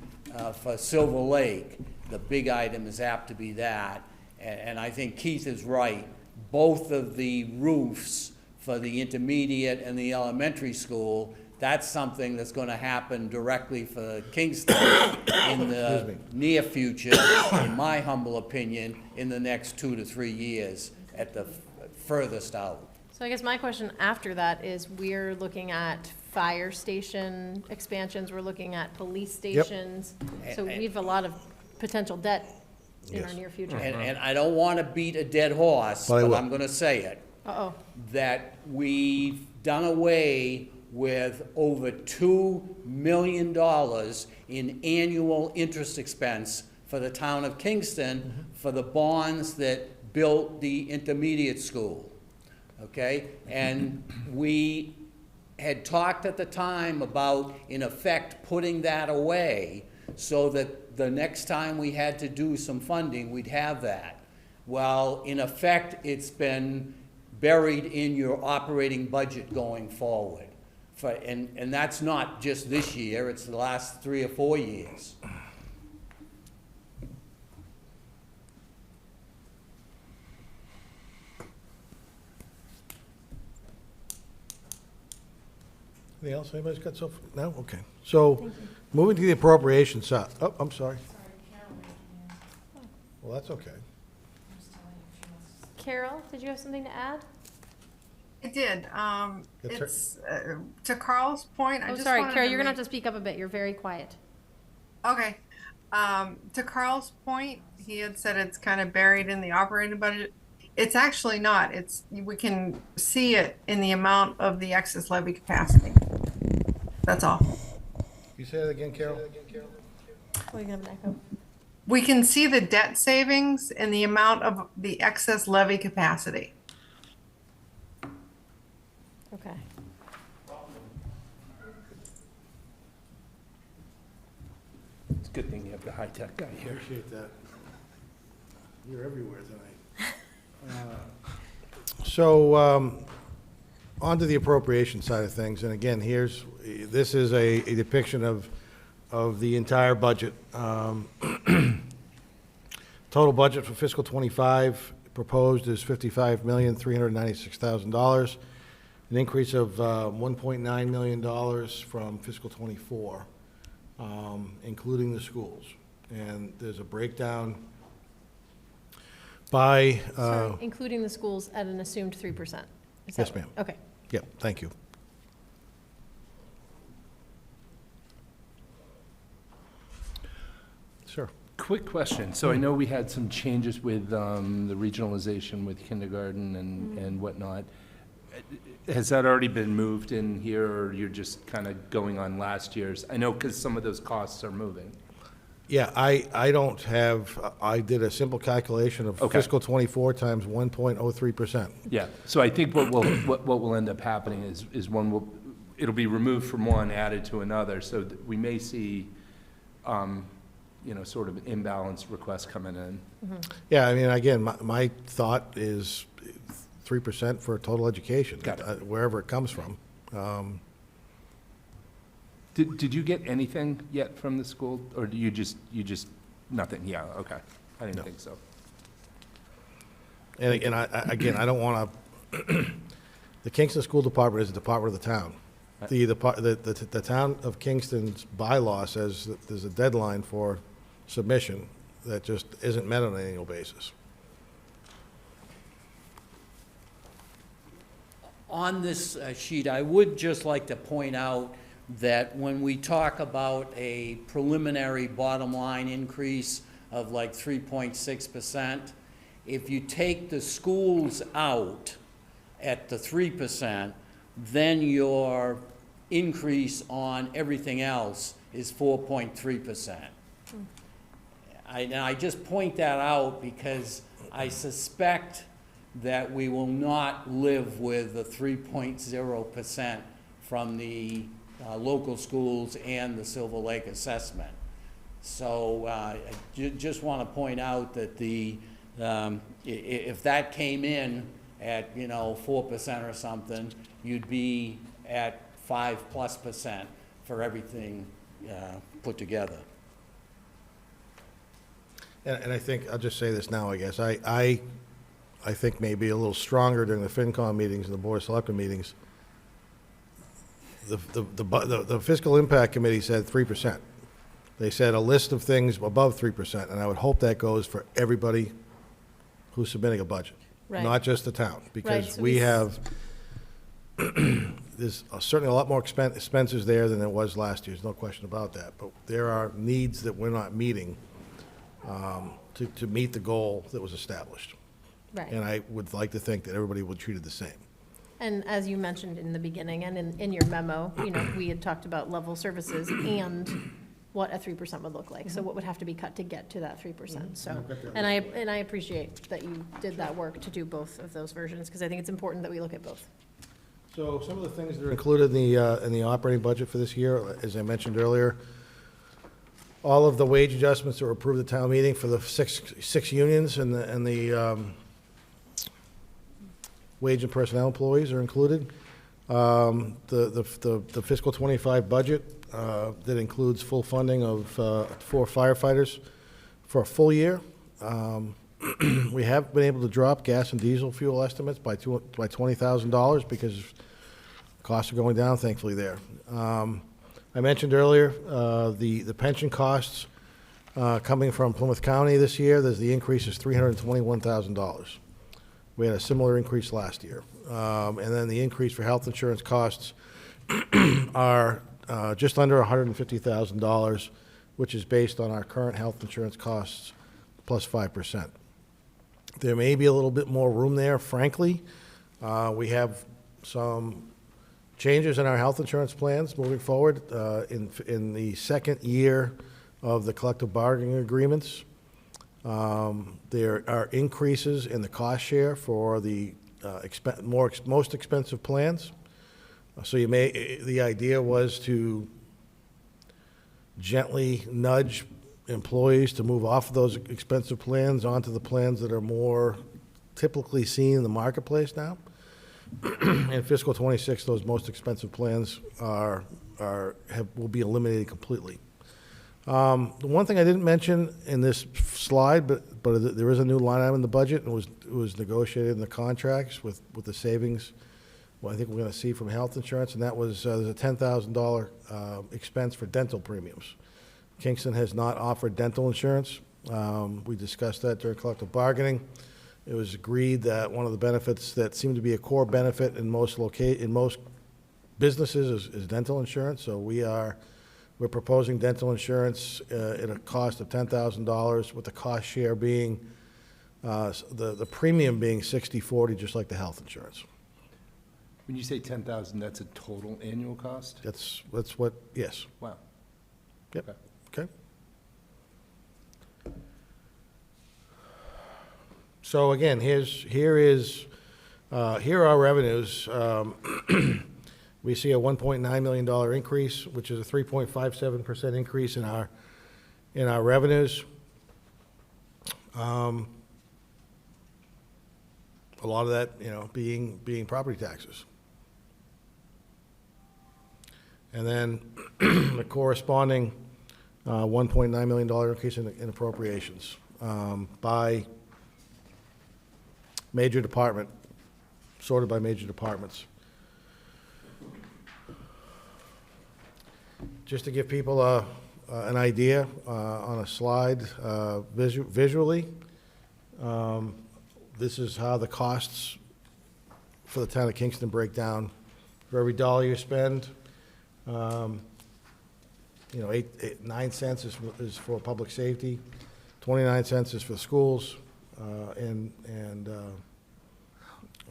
for Silver Lake, the big item is apt to be that. And I think Keith is right. Both of the roofs for the intermediate and the elementary school, that's something that's gonna happen directly for Kingston in the near future, in my humble opinion, in the next 2 to 3 years at the furthest out. So I guess my question after that is, we're looking at fire station expansions, we're looking at police stations. So we have a lot of potential debt in our Yes. near future. And I don't wanna beat a dead horse, But I but will. I'm gonna say it. Uh-oh. That we've done away with over $2 million in annual interest expense for the town of Kingston for the bonds that built the intermediate school, okay? And we had talked at the time about, in effect, putting that away so that the next time we had to do some funding, we'd have that. Well, in effect, it's been buried in your operating budget going forward. And that's not just this year, it's the last 3 or 4 years. Anything else? Anybody's got so, no? Okay. So, moving to the appropriation side, oh, I'm sorry. Well, that's okay. Carol, did you have something to add? I did. That's her- It's, to Carl's point, I Oh, just sorry, wanted Carol, to you're gonna have make- to speak up a bit. You're very quiet. Okay. To Carl's point, he had said it's kind of buried in the operating budget. It's actually not. We can see it in the amount of the excess levy capacity. That's all. You say that again, Carol? Oh, you're gonna have an echo. We can see the debt savings in the amount of the excess levy capacity. Okay. It's a good thing you have the high-tech guy here. Appreciate that. You're everywhere tonight. So, on to the appropriation side of things, and again, this is a depiction of the entire budget. Total budget for fiscal '25 proposed is $55,396,000, an increase of $1.9 million from fiscal '24, including the schools. And there's a breakdown by, Sorry, including the schools at an assumed 3%. Is that Yes, right? ma'am. Okay. Yep, thank you. Sure. Quick question. So I know we had some changes with the regionalization with kindergarten and whatnot. Has that already been moved in here, or you're just kind of going on last year's? I know because some of those costs are moving. Yeah, I don't have, I did a simple calculation of Okay. fiscal '24 times 1.03%. Yeah, so I think what will end up happening is it'll be removed from one, added to another, so that we may see, sort of imbalanced requests coming in. Yeah, I mean, again, my thought is 3% for total education, Got it. wherever it comes from. Did you get anything yet from the school, or do you just, nothing? Yeah, okay, I didn't No. think so. And again, I don't want to, the Kingston School Department is a department of the town. The town of Kingston's bylaw says that there's a deadline for submission that just isn't met on an annual basis. On this sheet, I would just like to point out that when we talk about a preliminary bottom line increase of like 3.6%, if you take the schools out at the 3%, then your increase on everything else is 4.3%. And I just point that out because I suspect that we will not live with the 3.0% from the local schools and the Silver Lake assessment. So I just want to point out that if that came in at 4% or something, you'd be at 5+% for everything put together. And I think, I'll just say this now, I guess, I think maybe a little stronger during the FinCom meetings and the Board of Selectmen meetings. The Fiscal Impact Committee said 3%. They said a list of things above 3%, and I would hope that goes for everybody who's submitting a budget, Right. not just the town, because so we we have, there's certainly a lot more expenses there than there was last year, there's no question about that, but there are needs that we're not meeting to meet the goal that was established. Right. And I would like to think that everybody would treat it the same. And as you mentioned in the beginning and in your memo, we had talked about level services and what a 3% would look like. So what would have to be cut to get to that 3%. So, and I appreciate that you did that work to do both of those versions, because I think it's important that we look at both. So some of the things that are included in the operating budget for this year, as I mentioned earlier, all of the wage adjustments that were approved at town meeting for the six unions and the wage and personnel employees are included. The fiscal '25 budget that includes full funding of 4 firefighters for a full year. We have been able to drop gas and diesel fuel estimates by $20,000 because costs are going down, thankfully, there. I mentioned earlier the pension costs coming from Plymouth County this year. The increase is $321,000. We had a similar increase last year. And then the increase for health insurance costs are just under $150,000, which is based on our current health insurance costs plus 5%. There may be a little bit more room there, frankly. We have some changes in our health insurance plans moving forward in the second year of the collective bargaining agreements. There are increases in the cost share for the most expensive plans. So the idea was to gently nudge employees to move off of those expensive plans onto the plans that are more typically seen in the marketplace now. In fiscal '26, those most expensive plans will be eliminated completely. The one thing I didn't mention in this slide, but there is a new line item in the budget, and it was negotiated in the contracts with the savings. Well, I think we're going to see from health insurance, and that was there's a $10,000 expense for dental premiums. Kingston has not offered dental insurance. We discussed that during collective bargaining. It was agreed that one of the benefits that seemed to be a core benefit in most businesses is dental insurance. So we're proposing dental insurance at a cost of $10,000, with the cost share being the premium being 60/40, just like the health insurance. When you say 10,000, that's a total annual cost? That's what, yes. Wow. Yep. Okay. Okay. So again, here are our revenues. We see a $1.9 million increase, which is a 3.57% increase in our revenues. A lot of that, being property taxes. And then the corresponding $1.9 million increase in appropriations by major department, sorted by major departments. Just to give people an idea on a slide visually, this is how the costs for the town of Kingston break down. For every dollar you spend, 9 cents is for public safety, 29 cents is for schools, and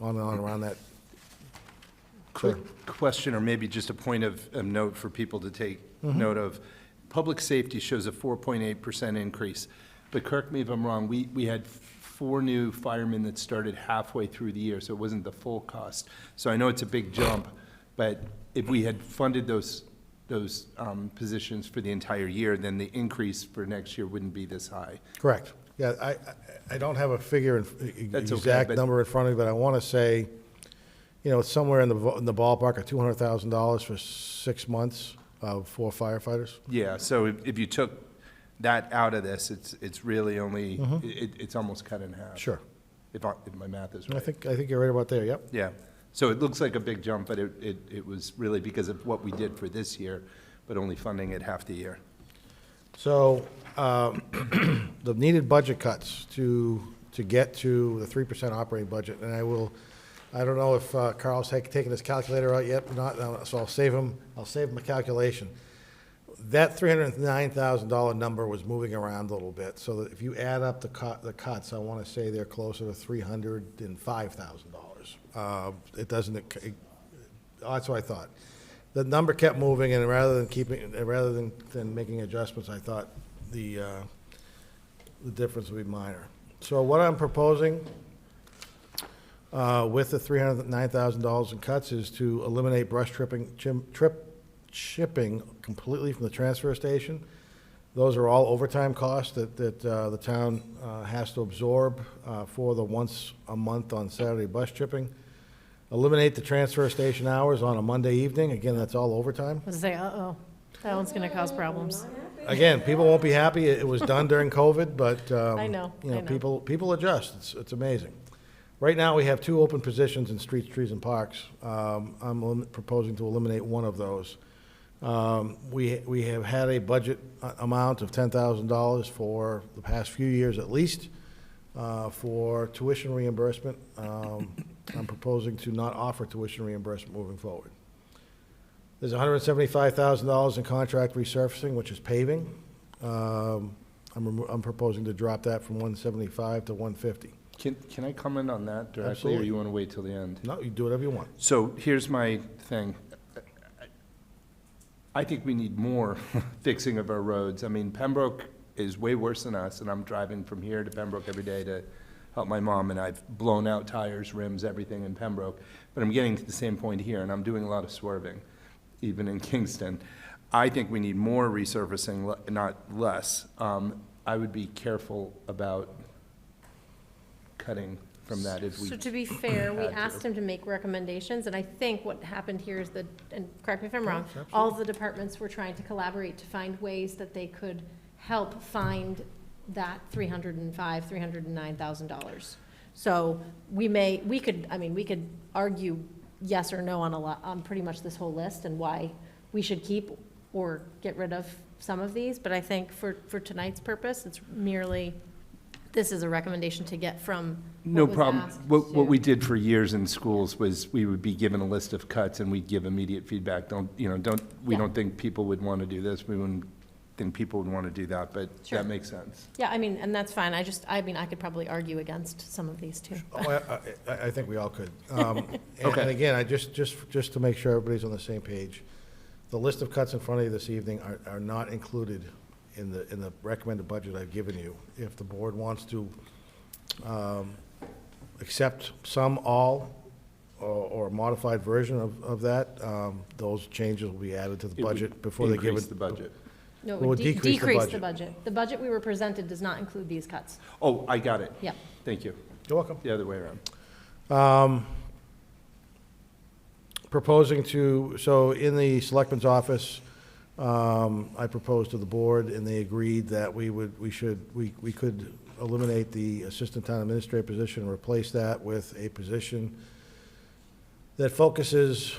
on and on around that. Quick question, or maybe just a point of note for people to take note of. Public safety shows a 4.8% increase, but correct me if I'm wrong, we had 4 new firemen that started halfway through the year, so it wasn't the full cost. So I know it's a big jump, but if we had funded those positions for the entire year, then the increase for next year wouldn't be this high. Correct. Yeah, I don't have a figure, That's exact okay, number in front of me, but I want to say, it's somewhere in the ballpark of $200,000 for 6 months of 4 firefighters. Yeah, so if you took that out of this, it's really only, it's almost cut in half. Sure. If my math is right. I think you're right about there, yep. Yeah, so it looks like a big jump, but it was really because of what we did for this year, but only funding it half the year. So the needed budget cuts to get to the 3% operating budget, and I don't know if Carl's taken his calculator out yet or not, so I'll save him a calculation. That $309,000 number was moving around a little bit, so that if you add up the cuts, I want to say they're closer to $305,000. It doesn't. That's what I thought. The number kept moving, and rather than making adjustments, I thought the difference would be minor. So what I'm proposing with the $309,000 in cuts is to eliminate brush chipping completely from the transfer station. Those are all overtime costs that the town has to absorb for the once a month on Saturday brush chipping. Eliminate the transfer station hours on a Monday evening. Again, that's all overtime. I was gonna say, uh-oh, that one's gonna cause problems. Again, people won't be happy. It was done during COVID, but, I know, you know, I know. people adjust. It's amazing. Right now, we have 2 open positions in streets, trees, and parks. I'm proposing to eliminate one of those. We have had a budget amount of $10,000 for the past few years at least for tuition reimbursement. I'm proposing to not offer tuition reimbursement moving forward. There's $175,000 in contract resurfacing, which is paving. I'm proposing to drop that from 175 to 150. Can I comment on that directly, or Absolutely. you want to wait till the end? No, you do whatever you want. So here's my thing. I think we need more fixing of our roads. I mean, Pembroke is way worse than us, and I'm driving from here to Pembroke every day to help my mom, and I've blown out tires, rims, everything in Pembroke. But I'm getting to the same point here, and I'm doing a lot of swerving, even in Kingston. I think we need more resurfacing, not less. I would be careful about cutting from that if we. So to be fair, we had to. asked him to make recommendations, and I think what happened here is that, and correct me if I'm wrong, all of the departments were trying to collaborate to find ways that they could help find that $309,000. So we could argue yes or no on pretty much this whole list and why we should keep or get rid of some of these, but I think for tonight's purpose, it's merely, this is a recommendation to get from No what was problem. asked What to- we did for years in schools was we would be given a list of cuts and we'd give immediate feedback. We Yeah. don't think people would want to do this. We wouldn't think people would want to do that, but Sure. that makes sense. Yeah, and that's fine. I could probably argue against some of these too. Oh, I think we all could. Okay. And again, just to make sure everybody's on the same page, the list of cuts in front of you this evening are not included in the recommended budget I've given you. If the board wants to accept some, all, or a modified version of that, those changes will be added to the It would budget before they give increase it. the budget. No, It would decrease the decrease the budget. budget. The budget we were presented does not include these cuts. Oh, I got it. Yeah. Thank you. You're welcome. The other way around. Proposing to, so in the selectman's office, I proposed to the board, and they agreed that we could eliminate the assistant town administrator position and replace that with a position that focuses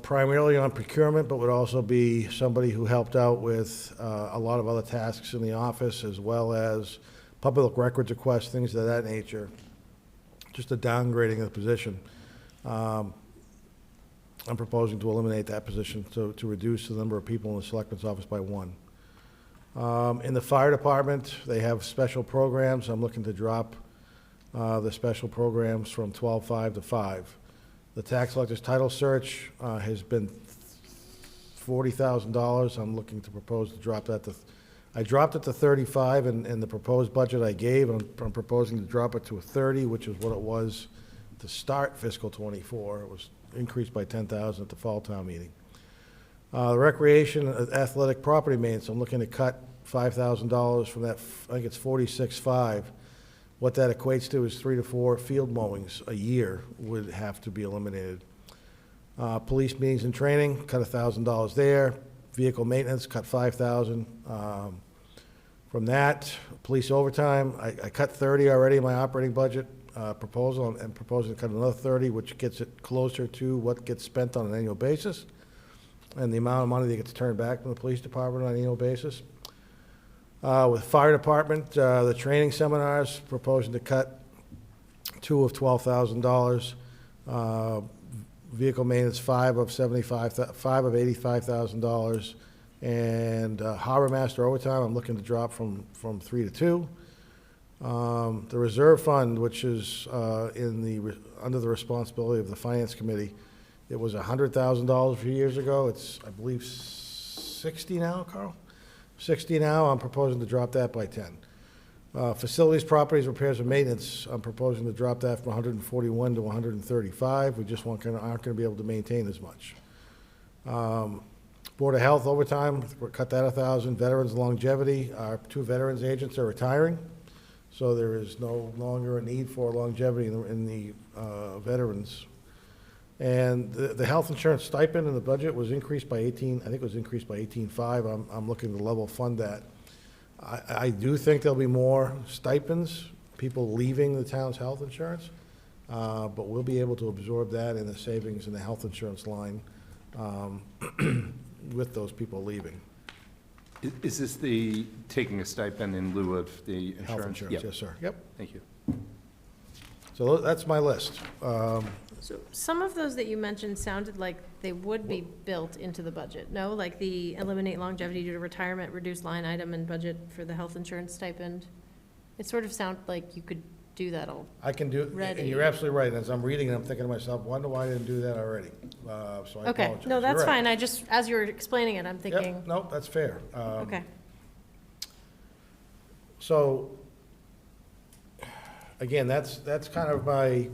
primarily on procurement, but would also be somebody who helped out with a lot of other tasks in the office, as well as public records requests, things of that nature. Just a downgrading of the position. I'm proposing to eliminate that position, to reduce the number of people in the selectman's office by 1. In the fire department, they have special programs. I'm looking to drop the special programs from 12.5 to 5. The tax collector's title search has been $40,000. I'm looking to propose to drop that to, I dropped it to 35 in the proposed budget I gave. I'm proposing to drop it to a 30, which is what it was to start fiscal �24. It was increased by 10,000 at the fall town meeting. The recreation athletic property maintenance, I'm looking to cut $5,000 from that, I think it's 46.5. What that equates to is 3 to 4 field mowings a year would have to be eliminated. Police meetings and training, cut $1,000 there. Vehicle maintenance, cut $5,000. From that, police overtime, I cut 30 already in my operating budget proposal. I'm proposing to cut another 30, which gets it closer to what gets spent on an annual basis, and the amount of money that gets turned back from the police department on an annual basis. With fire department, the training seminars, proposing to cut 2 of $12,000. Vehicle maintenance, 5 of $85,000. And harbor master overtime, I'm looking to drop from 3 to 2. The reserve fund, which is under the responsibility of the finance committee, it was $100,000 a few years ago. It's, I believe, 60 now, Carl? 60 now. I'm proposing to drop that by 10. Facilities, properties, repairs, and maintenance, I'm proposing to drop that from 141 to 135. We just aren't going to be able to maintain as much. Board of Health overtime, we'll cut that 1,000. Veterans longevity, our 2 veterans agents are retiring, so there is no longer a need for longevity in the veterans And the health insurance stipend in the budget was increased by 18, I think it was increased by 18.5. I'm looking to level fund that. I do think there'll be more stipends, people leaving the town's health insurance, but we'll be able to absorb that in the savings in the health insurance line with those people leaving. Is this the taking a stipend in lieu of the insurance? Health insurance, Yep. yes, sir. Yep. Thank you. So that's my list. So some of those that you mentioned sounded like they would be built into the budget, no? Like the eliminate longevity due to retirement, reduce line item and budget for the health insurance stipend. It sort of sounded like you could do that all. I can do, Ready. and you're absolutely right. As I'm reading it, I'm thinking to myself, wonder why I didn't do that already. So I Okay, apologize. no, You're that's right. fine. I just, as you were explaining it, I'm thinking, Yep, no, that's fair. okay. So, again, that's kind of my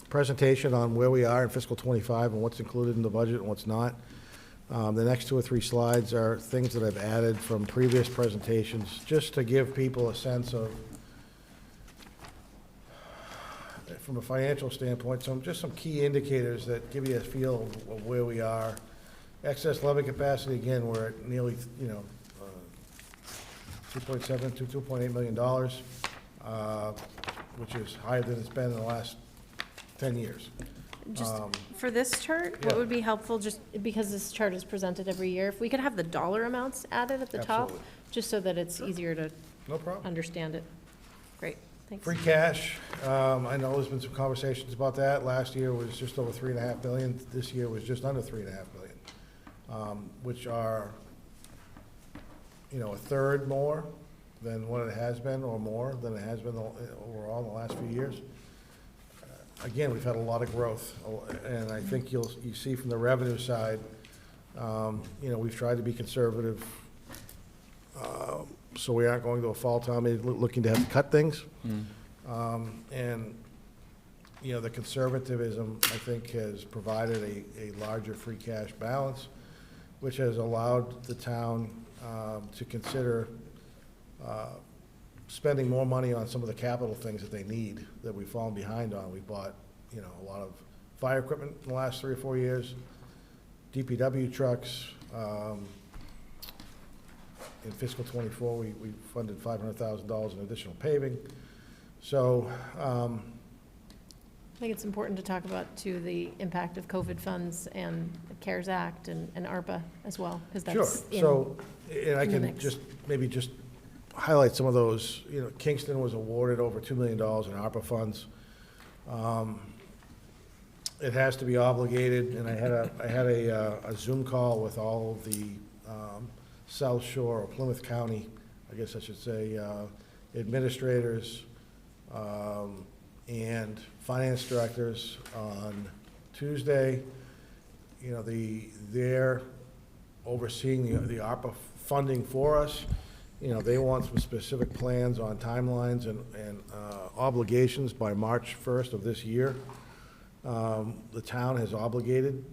presentation on where we are in fiscal '25 and what's included in the budget and what's not. The next 2 or 3 slides are things that I've added from previous presentations, just to give people a sense of, from a financial standpoint, just some key indicators that give you a feel of where we are. Excess levy capacity, again, we're at nearly, 2.7 to $2.8 million, which is higher than it's been in the last 10 years. Just for this chart, yeah. what would be helpful, just because this chart is presented every year, if we could have the dollar amounts added at the top, Absolutely. just so that it's easier to No problem. understand it. Great, thanks. Free cash, I know there's been some conversations about that. Last year was just over $3.5 billion. This year was just under $3.5 billion, which are, a third more than what it has been, or more than it has been overall in the last few years. Again, we've had a lot of growth, and I think you see from the revenue side, we've tried to be conservative, so we aren't going to a fall time looking to have to cut things. And, the conservatism, I think, has provided a larger free cash balance, which has allowed the town to consider spending more money on some of the capital things that they need, that we've fallen behind on. We bought, a lot of fire equipment in the last 3 or 4 years, DPW trucks. In fiscal '24, we funded $500,000 in additional paving. So, I think it's important to talk about, too, the impact of COVID funds and the CARES Act and ARPA as well, because sure. that's in. So, and I in the can mix. maybe highlight some of those. Kingston was awarded over $2 million in ARPA funds. It has to be obligated, and I had a Zoom call with all of the South Shore or Plymouth County, I guess I should say, administrators and finance directors on Tuesday. They're overseeing the ARPA funding for us. They want some specific plans on timelines and obligations by March 1st of this year. The town has obligated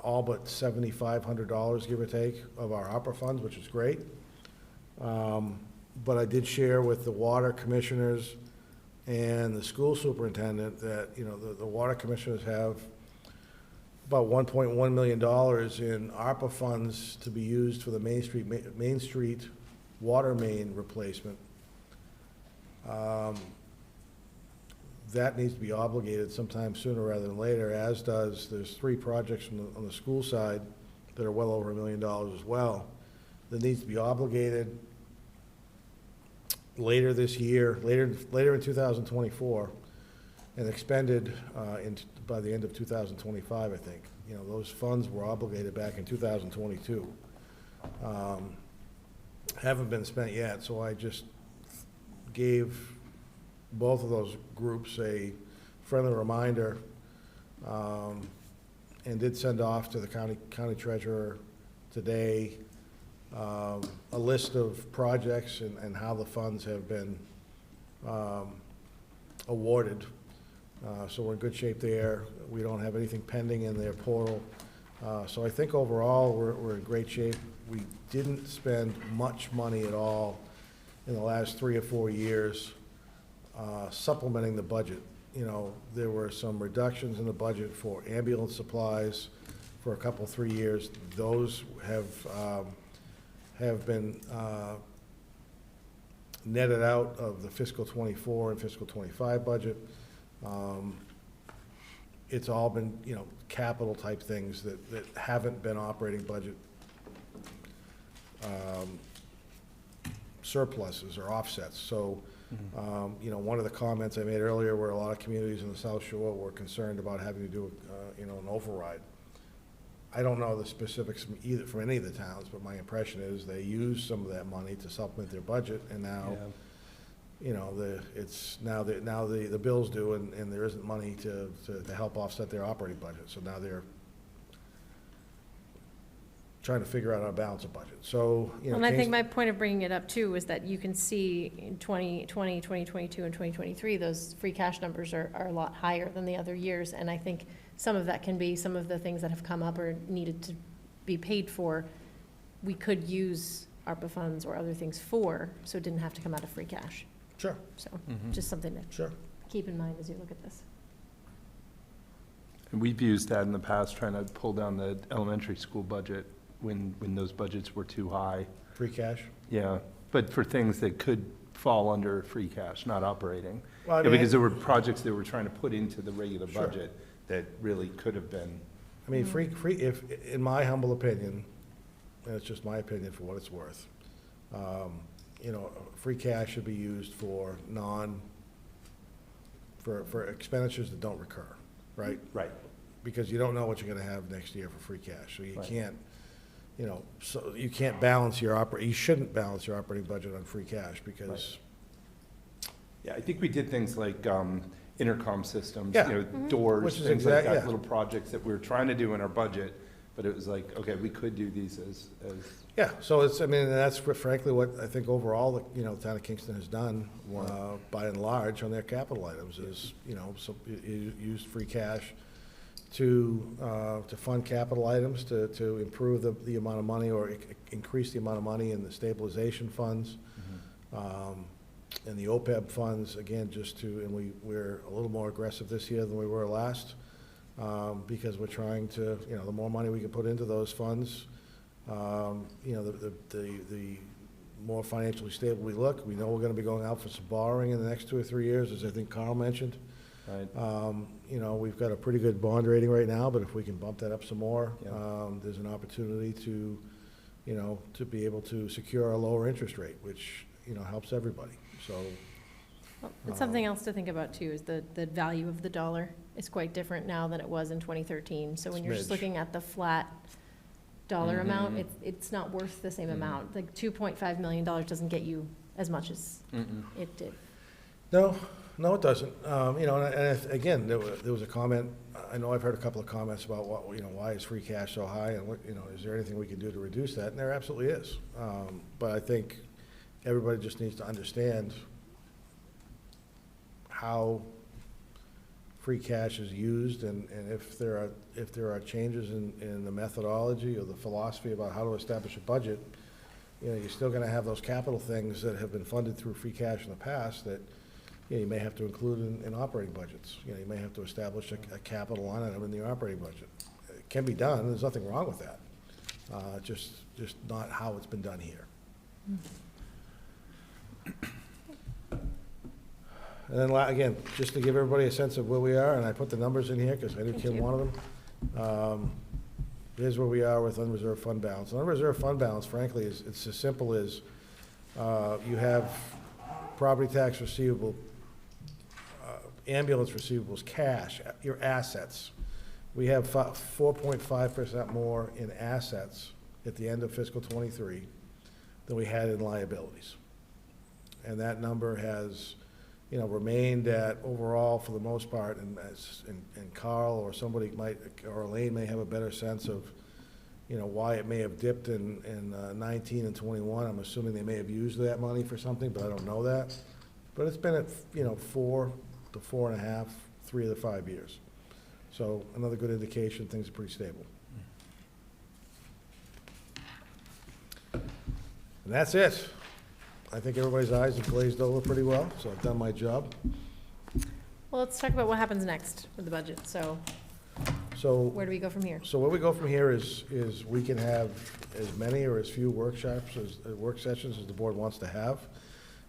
all but $7,500, give or take, of our ARPA funds, which is great. But I did share with the water commissioners and the school superintendent that, the water commissioners have about $1.1 million in ARPA funds to be used for the Main Street water main replacement. That needs to be obligated sometime sooner rather than later, as there's 3 projects on the school side that are well over $1 million as well, that needs to be obligated later this year, later in 2024, and expended by the end of 2025, I think. Those funds were obligated back in 2022. Haven't been spent yet, so I just gave both of those groups a friendly reminder, and did send off to the county treasurer today a list of projects and how the funds have been awarded. So we're in good shape there. We don't have anything pending in their portal. So I think overall, we're in great shape. We didn't spend much money at all in the last 3 or 4 years supplementing the budget. you know, there were some reductions in the budget for ambulance supplies for a couple, 3 years. Those have been netted out of the fiscal '24 and fiscal '25 budget. It's all been, you know, capital type things that haven't been operating budget surpluses or offsets. So, you know, one of the comments I made earlier were a lot of communities in the South Shore were concerned about having to do, you know, an override. I don't know the specifics from any of the towns, but my impression is they use some of that money to supplement their budget, and now, you know, the bill's due, and there isn't money to help offset their operating budget. So now they're trying to figure out how to balance a budget. So, you know. And I think my point of bringing it up too is that you can see in 2020, 2022, and 2023, those free cash numbers are a lot higher than the other years. And I think some of that can be some of the things that have come up or needed to be paid for, we could use ARPA funds or other things for, so it didn't have to come out of free cash. Sure, So just something to sure. keep in mind as you look at this. And we've used that in the past, trying to pull down the elementary school budget when those budgets were too high. Free cash? Yeah, but for things that could fall under free cash, not operating. Well, I Yeah, mean, because there were projects they were trying to put into the regular Sure. budget that really could have been. I mean, if, in my humble opinion, and it's just my opinion for what it's worth, you know, free cash should be used for for expenditures that don't recur, right? Right. Because you don't know what you're gonna have next year for free cash, so you Right. can't, you know, so you can't balance you shouldn't balance your operating budget on free cash, because, Yeah, I think we did things like intercom systems, Yeah. you know, doors, Which is things like yeah. that, little projects that we were trying to do in our budget, but it was like, okay, we could do these as yeah, so it's, I mean, that's frankly what I think overall, the town of Kingston has done, by and large, on their capital items, is, you know, so used free cash to fund capital items, to improve the amount of money, or increase the amount of money in the stabilization funds, and the OPEB funds, again, and we're a little more aggressive this year than we were last, because we're trying to, you know, the more money we can put into those funds, you know, the more financially stable we look. We know we're gonna be going out for some borrowing in the next 2 or 3 years, as I think Carl mentioned. right? You know, we've got a pretty good bond rating right now, but if we can bump that up some more, Yeah. there's an opportunity to, you know, to be able to secure a lower interest rate, which, you know, helps everybody, so. Well, and something else to think about too is the value of the dollar is quite different now than it was in 2013. So when you're just Smidge. looking at the flat dollar amount, it's not worth the same amount. Like $2.5 million doesn't get you as much as it did. No, it doesn't. You know, and again, there was a comment, I know I've heard a couple of comments about what, you know, why is free cash so high, and what, you know, is there anything we can do to reduce that? And there absolutely is. But I think everybody just needs to understand how free cash is used, and if there are changes in the methodology or the philosophy about how to establish a budget, you know, you're still gonna have those capital things that have been funded through free cash in the past that, you know, you may have to include in operating budgets. You know, you may have to establish a capital line item in the operating budget. It can be done, there's nothing wrong with that. Just not how it's been done here. And then, again, just to give everybody a sense of where we are, and I put the numbers in here, because I knew Thank Kim you. wanted them. Here's where we are with unreserved fund balance. Unreserved fund balance, frankly, it's as simple as, you have property tax receivable, ambulance receivables, cash, your assets. We have 4.5% more in assets at the end of fiscal '23 than we had in liabilities. And that number has, you know, remained at overall, for the most part, and Carl or somebody might, or Elaine may have a better sense of, you know, why it may have dipped in 19 and 21. I'm assuming they may have used that money for something, but I don't know that. But it's been at, you know, 4 to 4.5, 3 of the 5 years. So another good indication, things are pretty stable. And that's it. I think everybody's eyes have glazed over pretty well, so I've done my job. Well, let's talk about what happens next with the budget. So So, where do we go from here? so where we go from here is we can have as many or as few workshops, work sessions as the board wants to have.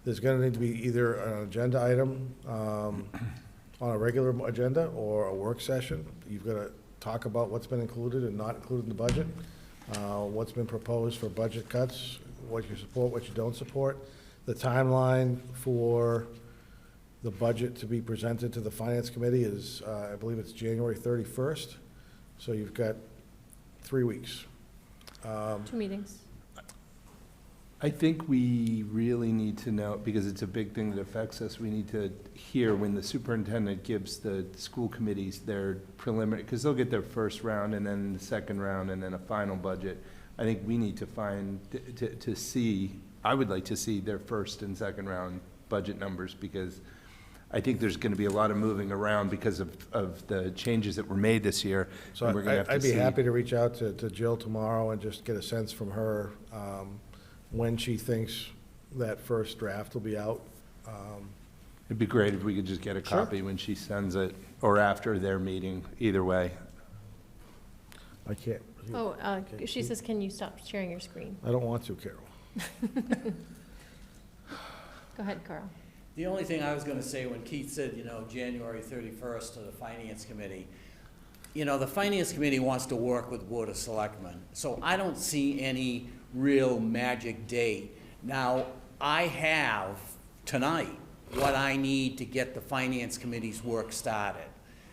There's gonna need to be either an agenda item, on a regular agenda or a work session. You've gotta talk about what's been included and not included in the budget, what's been proposed for budget cuts, what you support, what you don't support, the timeline for the budget to be presented to the Finance Committee is, I believe it's January 31st, so you've got 3 weeks. 2 meetings. I think we really need to know, because it's a big thing that affects us, we need to hear when the superintendent gives the school committees their preliminary, because they'll get their first round and then the second round and then a final budget. I think we need to find, to see, I would like to see their first and second round budget numbers, because I think there's going to be a lot of moving around because of the changes that were made this year. So and we're gonna have to I'd be see. happy to reach out to Jill tomorrow and just get a sense from her when she thinks that first draft will be out. It'd be great if we could just get a Sure. copy when she sends it, or after their meeting, either way. I can't, Oh, she says, can you stop sharing your screen? I don't want to, Carol. Go ahead, Carl. The only thing I was gonna say when Keith said, January 31st to the Finance Committee, the Finance Committee wants to work with Board of Selectmen, so I don't see any real magic date. Now, I have tonight what I need to get the Finance Committee's work started.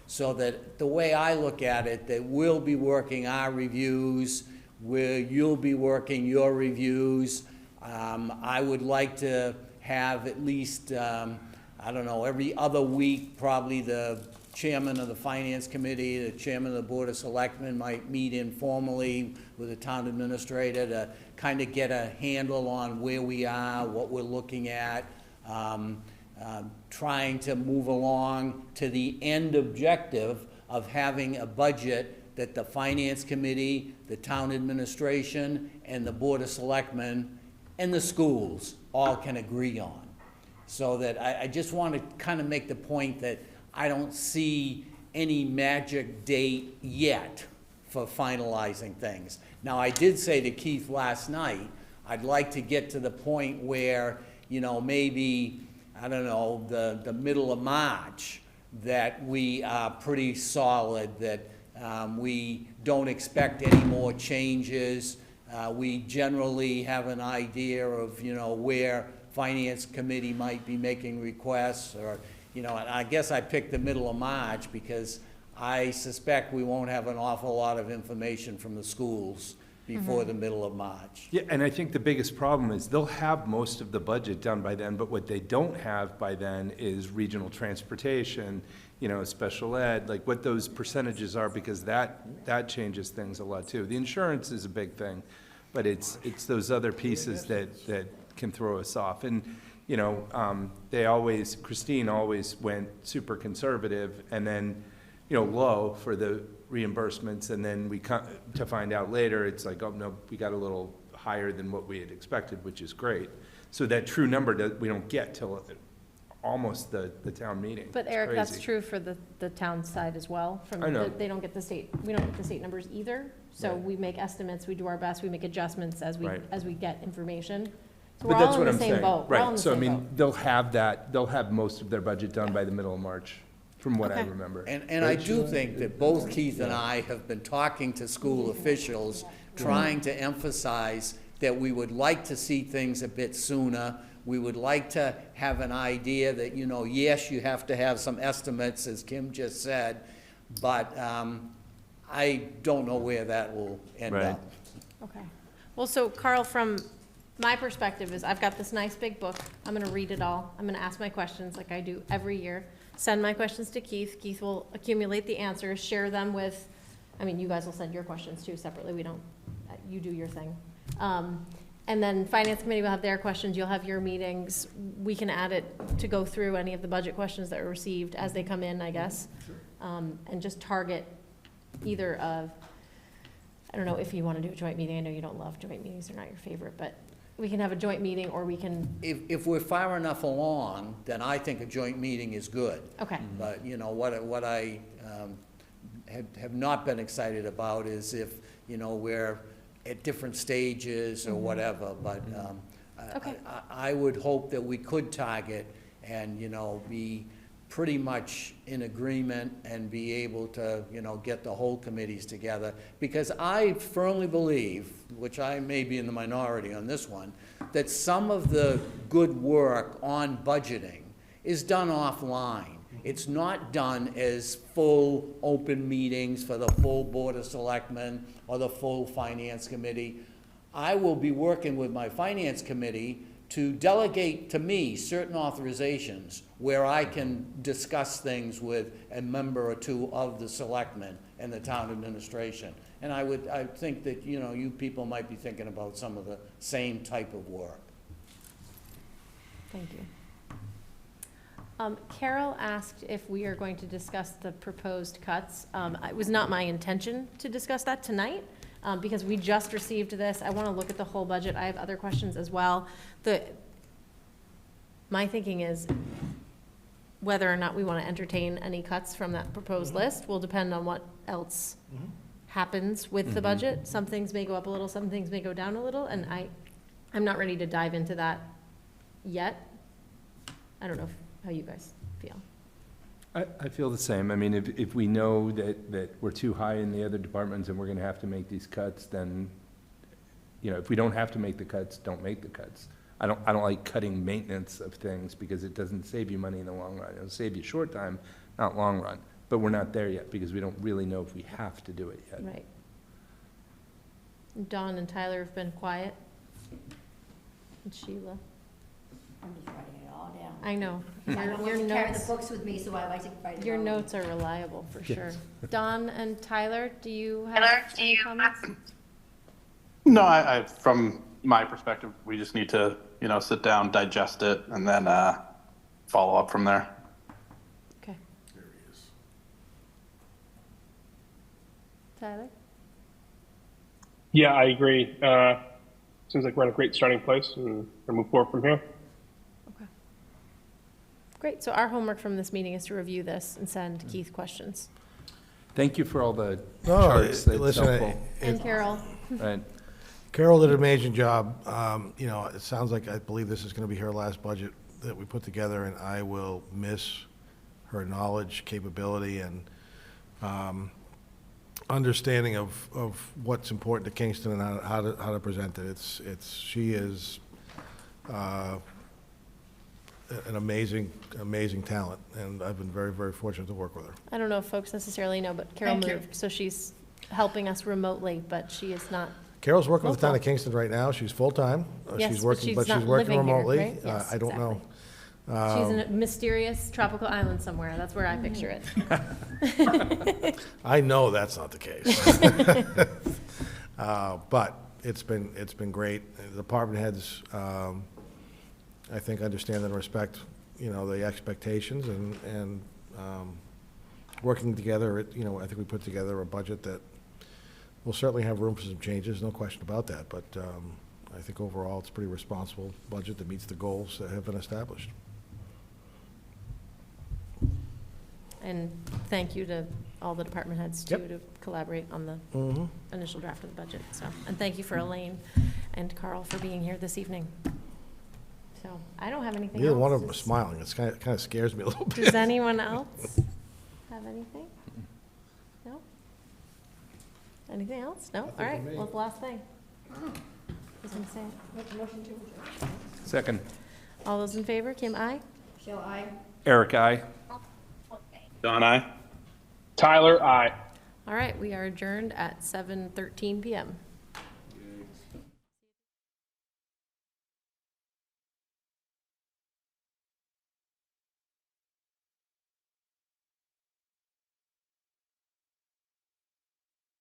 So that the way I look at it, that we'll be working our reviews, where you'll be working your reviews. I would like to have at least, every other week, probably the chairman of the Finance Committee, the chairman of the Board of Selectmen might meet informally with the town administrator to kind of get a handle on where we are, what we're looking at, trying to move along to the end objective of having a budget that the Finance Committee, the town administration, and the Board of Selectmen, and the schools all can agree on. So that I just want to kind of make the point that I don't see any magic date yet for finalizing things. Now, I did say to Keith last night, I'd like to get to the point where, maybe, the middle of March, that we are pretty solid, that we don't expect any more changes. We generally have an idea of, where Finance Committee might be making requests, or, and I guess I picked the middle of March because I suspect we won't have an awful lot of information from the schools before the middle of March. Yeah, and I think the biggest problem is they'll have most of the budget done by then, but what they don't have by then is regional transportation, special ed, like what those percentages are, because that changes things a lot too. The insurance is a big thing, but it's those other pieces that can throw us off. And, Christine always went super conservative and then, low for the reimbursements, and then we come to find out later, it's like, oh, no, we got a little higher than what we had expected, which is great. So that true number, we don't get till almost the town meeting. But It's Eric, that's crazy. true for the town side as well. I know. They don't get the state, we don't get the state numbers either. So Right. we make estimates, we do our best, we make adjustments as we Right. get information. So But we're that's all what in the I'm same saying. boat. We're all in Right, the so I same mean, boat. they'll have most of their budget done by the middle of March, from what I Okay. remember. And I do think that both Keith and I have been talking to school officials, trying to emphasize that we would like to see things a bit sooner. We would like to have an idea that, yes, you have to have some estimates, as Kim just said, but I don't know where that will end Right. up. Okay. Well, so Carl, from my perspective is I've got this nice big book. I'm gonna read it all. I'm gonna ask my questions like I do every year. Send my questions to Keith. Keith will accumulate the answers, share them with, you guys will send your questions too separately. We don't, you do your thing. And then Finance Committee will have their questions. You'll have your meetings. We can add it to go through any of the budget questions that were received as they come in, I guess. And just target either of, I don't know if you want to do a joint meeting. I know you don't love joint meetings. They're not your favorite, but we can have a joint meeting, or we can, If we're far enough along, then I think a joint meeting is good. okay. But, you know, what I have not been excited about is if, you know, we're at different stages or whatever, but Okay. I would hope that we could target and, you know, be pretty much in agreement and be able to, you know, get the whole committees together. Because I firmly believe, which I may be in the minority on this one, that some of the good work on budgeting is done offline. It's not done as full open meetings for the full Board of Selectmen or the full Finance Committee. I will be working with my Finance Committee to delegate to me certain authorizations where I can discuss things with a member or two of the selectmen and the town administration. And I think that, you know, you people might be thinking about some of the same type of work. Thank you. Carol asked if we are going to discuss the proposed cuts. It was not my intention to discuss that tonight, because we just received this. I want to look at the whole budget. I have other questions as well. My thinking is whether or not we want to entertain any cuts from that proposed list will depend on what else happens with the budget. Some things may go up a little, some things may go down a little, and I'm not ready to dive into that yet. I don't know how you guys feel. I feel the same. I mean, if we know that we're too high in the other departments and we're gonna have to make these cuts, then, you know, if we don't have to make the cuts, don't make the cuts. I don't like cutting maintenance of things because it doesn't save you money in the long run. It'll save you short time, not long run. But we're not there yet because we don't really know if we have to do it yet. Right. Dawn and Tyler have been quiet. And Sheila. I'm just writing it all down. I know. I don't Your like to carry the notes, books with me, so I like to write it your all. notes are reliable, for sure. Yes. Dawn and Tyler, do you have any comments? No, I from my perspective, we just need to, you know, sit down, digest it, and then follow up from there. Okay. Tyler? Yeah, I agree. Seems like we're in a great starting place and we'll move forward from here. Okay. Great, so our homework from this meeting is to review this and send Keith questions. Thank you for all the No, charts. That's listen, helpful. And Carol? Right. Carol did an amazing job. You know, it sounds like, I believe this is going to be her last budget that we put together, and I will miss her knowledge, capability, and understanding of what's important to Kingston and how to present it. She is an amazing talent, and I've been very, very fortunate to work with her. I don't know if folks necessarily know, but Carol Thank you. moved, so she's helping us remotely, but she is not. Carol's working with the town of Local. Kingston right now. She's full-time. Yes, She's but working, she's but she's not working living here, remotely. right? Yes, I don't know. She's in a mysterious tropical island somewhere. That's where I picture it. I know that's not the case. But it's been great. The department heads, I think, understand and respect, you know, the expectations and working together, you know, I think we put together a budget that will certainly have room for some changes, no question about that. But I think overall, it's a pretty responsible budget that meets the goals that have been established. And thank you to all the department heads too, to collaborate on the initial draft of the budget, so. And thank you for Elaine and Carl for being here this evening. So, I don't have anything else. Neither one of them are smiling. It's kind of scares me a little bit. Does anyone else have anything? No? Anything else? No? All right, well, the last thing. I was gonna say, Make a motion to adjourn. Second. all those in favor, Kim, aye? Shall I? Eric, aye. Don, I. Tyler, aye. All right, we are adjourned at 7:13 PM.